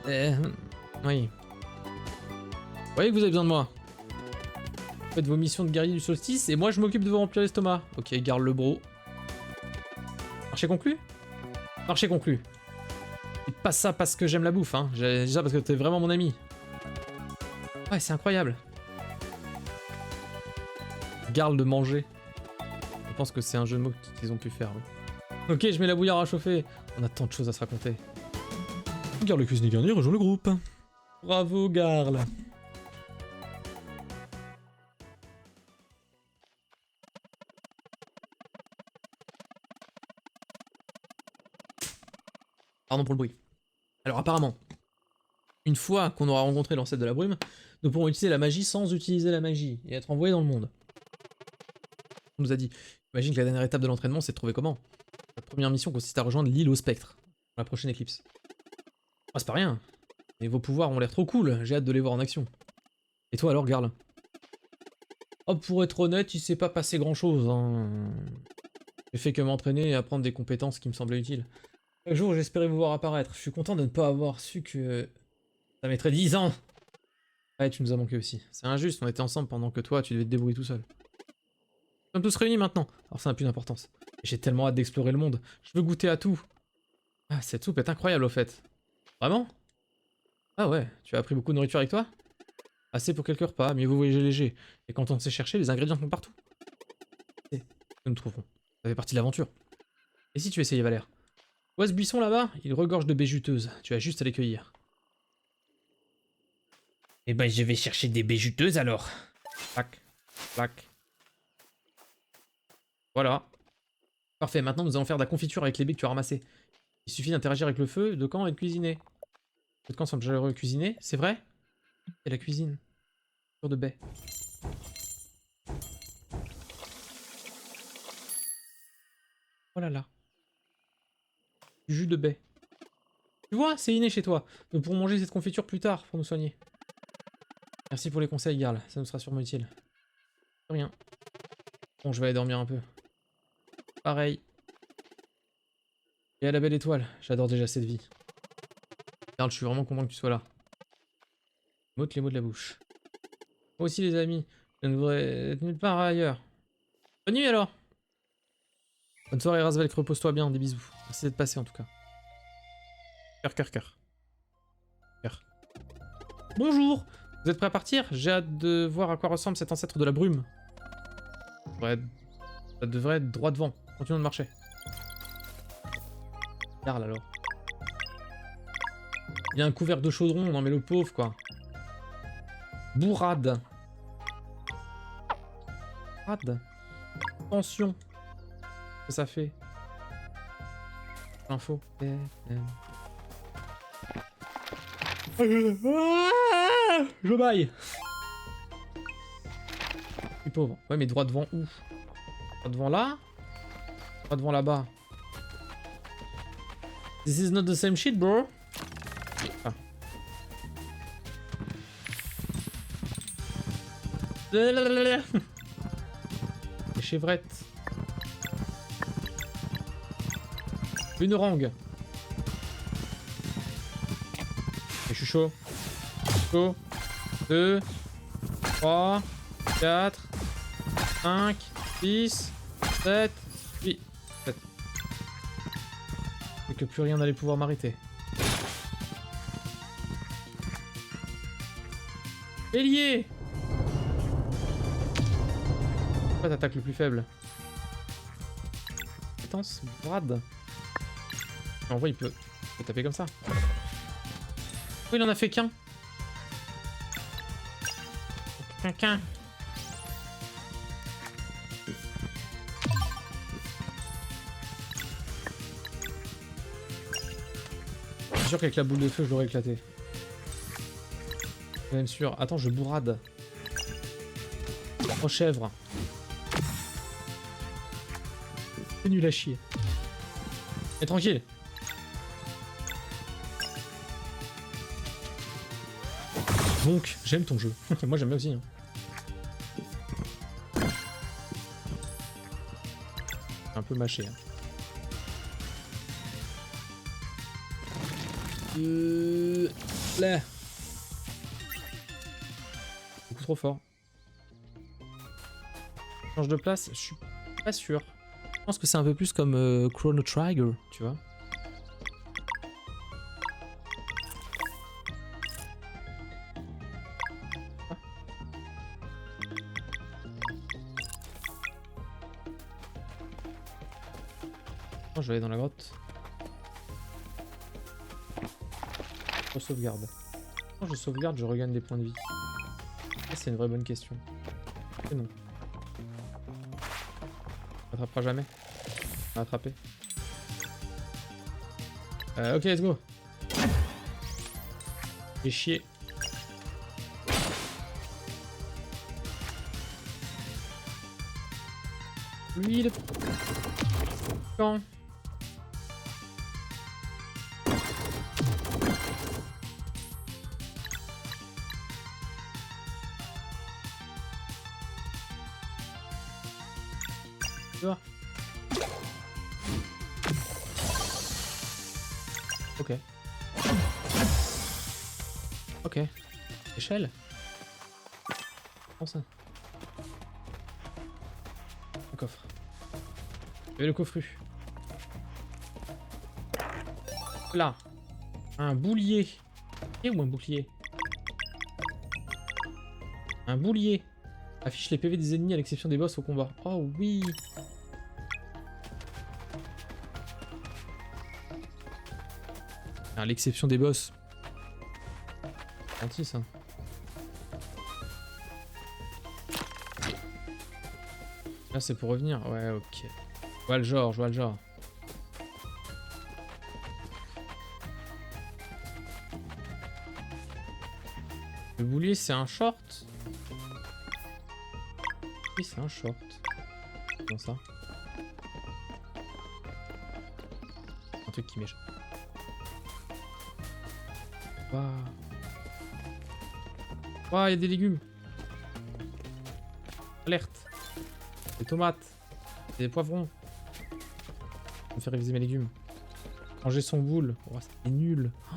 Oui. Vous voyez que vous avez besoin de moi. Vous faites vos missions de guerrier du solstice, et moi je m'occupe de vous remplir l'estomac. Ok, garde le bro. Marché conclu? Marché conclu. Et pas ça parce que j'aime la bouffe, hein. J'ai ça parce que t'es vraiment mon ami. Ouais, c'est incroyable. Garde de manger. Je pense que c'est un jeu de mots qu'ils ont pu faire, oui. Ok, je mets la bouillarde à chauffer. On a tant de choses à se raconter. Garde le cuisinier garni rejoint le groupe. Bravo, Garl. Pardon pour le bruit. Alors apparemment, une fois qu'on aura rencontré l'ancêtre de la brume, nous pourrons utiliser la magie sans utiliser la magie et être envoyés dans le monde. On nous a dit, imagine que la dernière étape de l'entraînement c'est de trouver comment. La première mission consiste à rejoindre l'île au spectre, dans la prochaine éclipse. Ah, c'est pas rien, mais vos pouvoirs ont l'air trop cool, j'ai hâte de les voir en action. Et toi alors, Garl? Oh, pour être honnête, il s'est pas passé grand chose, hein. J'ai fait que m'entraîner et apprendre des compétences qui me semblaient utiles. Chaque jour, j'espérais vous voir apparaître. Je suis content de ne pas avoir su que... Ça mettrait 10 ans. Ouais, tu nous as manqué aussi. C'est injuste, on était ensemble pendant que toi, tu devais te débrouiller tout seul. Nous sommes tous réunis maintenant. Alors ça n'a plus d'importance. J'ai tellement hâte d'explorer le monde. Je veux goûter à tout. Ah, cette soupe est incroyable au fait. Vraiment? Ah ouais, tu as appris beaucoup de nourriture avec toi? Assez pour quelques repas, mieux vaut voyager léger. Et quand on sait chercher, les ingrédients sont partout. Et nous nous trouverons. Ça fait partie de l'aventure. Et si tu essayais, Valère? Tu vois ce buisson là-bas? Il regorge de baies juteuses. Tu as juste à les cueillir. Eh ben, je vais chercher des baies juteuses alors. Plac, plac. Voilà. Parfait, maintenant nous allons faire de la confiture avec les baies que tu as ramassées. Il suffit d'interagir avec le feu de camp et de cuisiner. Les feux de camp sont déjà cuisinés, c'est vrai? Et la cuisine. Sur de baies. Oh là là. Du jus de baie. Tu vois, c'est inné chez toi. Nous pourrons manger cette confiture plus tard pour nous soigner. Merci pour les conseils, Garl. Ça nous sera sûrement utile. Rien. Bon, je vais aller dormir un peu. Pareil. Et à la belle étoile. J'adore déjà cette vie. Garl, je suis vraiment content que tu sois là. M'ôte les mots de la bouche. Moi aussi, les amis. Je ne voudrais être nulle part ailleurs. Bonne nuit alors. Bonne soirée Razvelk, repose-toi bien, des bisous. Merci d'être passé en tout cas. Cœur, cœur, cœur. Cœur. Bonjour. Vous êtes prêts à partir? J'ai hâte de voir à quoi ressemble cet ancêtre de la brume. Ouais, ça devrait être droit devant. Continuons de marcher. Regarde alors. Il y a un couvert de chaudron, non mais le pauvre quoi. Bourrade. Bourrade. Tension. Qu'est-ce que ça fait? Info. Je baille. Je suis pauvre. Ouais mais droit devant où? Droit devant là? Droit devant là-bas. This is not the same shit bro. Ah. Les chevrettes. Une orangue. Et je suis chaud. Chaud. 2, 3, 4, 5, 6, 7, 8, 7. Et que plus rien n'allait pouvoir m'arrêter. Bélier! Pourquoi t'attaques le plus faible? Compétence, Brad. En vrai, il peut taper comme ça. Oh, il en a fait qu'un. Qu'un. Je suis sûr qu'avec la boule de feu, je l'aurais éclaté. Je suis même sûr. Attends, je bourrade. Oh, chèvre. C'est nul à chier. Mais tranquille. Donc, j'aime ton jeu. Moi, j'aime bien aussi. Hein. Un peu mâché. Hein. Là. Beaucoup trop fort. Change de place, je suis pas sûr. Je pense que c'est un peu plus comme Chrono Trigger, tu vois. Oh, je vais aller dans la grotte. Je sauvegarde. Quand je sauvegarde, je regagne des points de vie. C'est une vraie bonne question. Et non. On n'attrapera jamais. On va attraper. Ok, let's go. J'ai chier. Lui, le... Quand ok. Ok. Échelle. Prends ça. Un coffre. Et le coffru. Là. Un boulier. Et où un bouclier? Un boulier. Affiche les PV des ennemis à l'exception des boss au combat. Oh oui. À l'exception des boss. Gentil ça. Là c'est pour revenir. Ouais ok. Je vois le genre, je vois le genre. Le boulier c'est un short. Oui c'est un short. Comment ça? Un truc qui m'échappe. Waouh. Waouh, il y a des légumes. Alerte. Des tomates. Des poivrons. Je vais me faire réviser mes légumes. Manger son boule. Oh, c'était nul. Oh,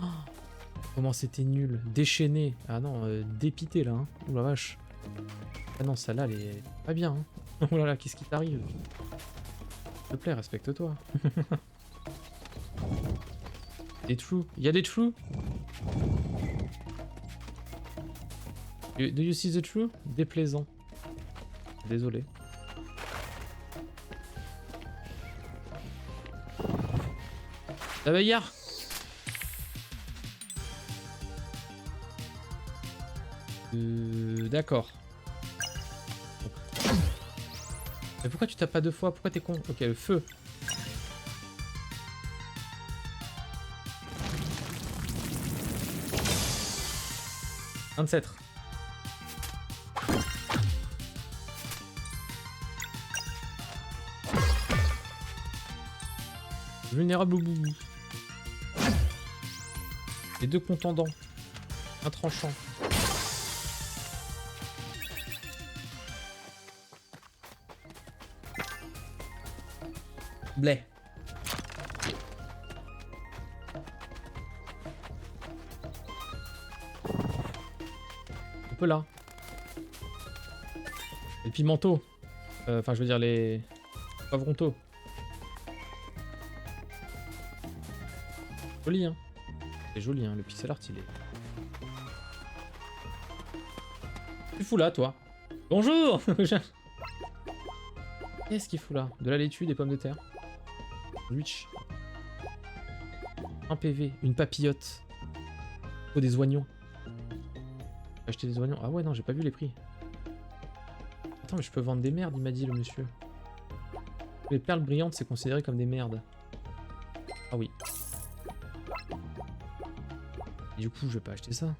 comment c'était nul. Déchaîné. Ah non, dépité là. Hein. Ouh la vache. Ah non, celle-là, elle est pas bien. Hein. Oh là là, qu'est-ce qui t'arrive? S'il te plaît, respecte-toi. Des trous. Il y a des trous? Do you see the true? Déplaisant. Désolé. La bagarre. D'accord. Mais pourquoi tu tapes pas deux fois? Pourquoi t'es con? Ok, le feu. « 27. Vulnérable boubou. Les deux contendants. Un tranchant. Blé. Un peu là. Les pimentos. Enfin, je veux dire les poivrontos. Joli, hein. C'est joli, hein. Le pixel art, il est... Tu fous là, toi? Bonjour. Qu'est-ce qu'il fout là? De la laitue, des pommes de terre. Rich. Un PV, une papillote. Oh, des oignons. Acheter des oignons. Ah ouais, non, j'ai pas vu les prix. Attends, mais je peux vendre des merdes, il m'a dit le monsieur. Les perles brillantes, c'est considéré comme des merdes. Ah oui. Et du coup, je vais pas acheter ça.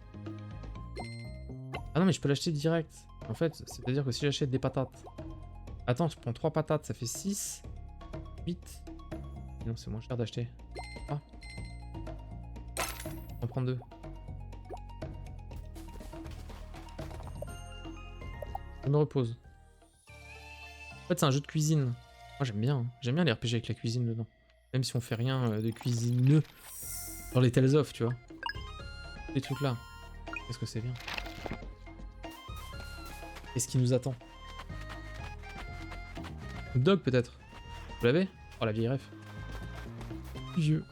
Ah non, mais je peux l'acheter direct. En fait, c'est-à-dire que si j'achète des patates... Attends, je prends 3 patates, ça fait 6, 8... Non, c'est moins cher d'acheter. Ah. On va prendre 2. Je me repose. En fait, c'est un jeu de cuisine. Moi, j'aime bien. Hein. J'aime bien les RPG avec la cuisine dedans. Même si on fait rien de cuisineux. Dans les Tales of, tu vois. Ces trucs là. Qu'est-ce que c'est bien. Qu'est-ce qui nous attend? Dog peut-être. Vous l'avez? Oh la vieille ref. Vieux.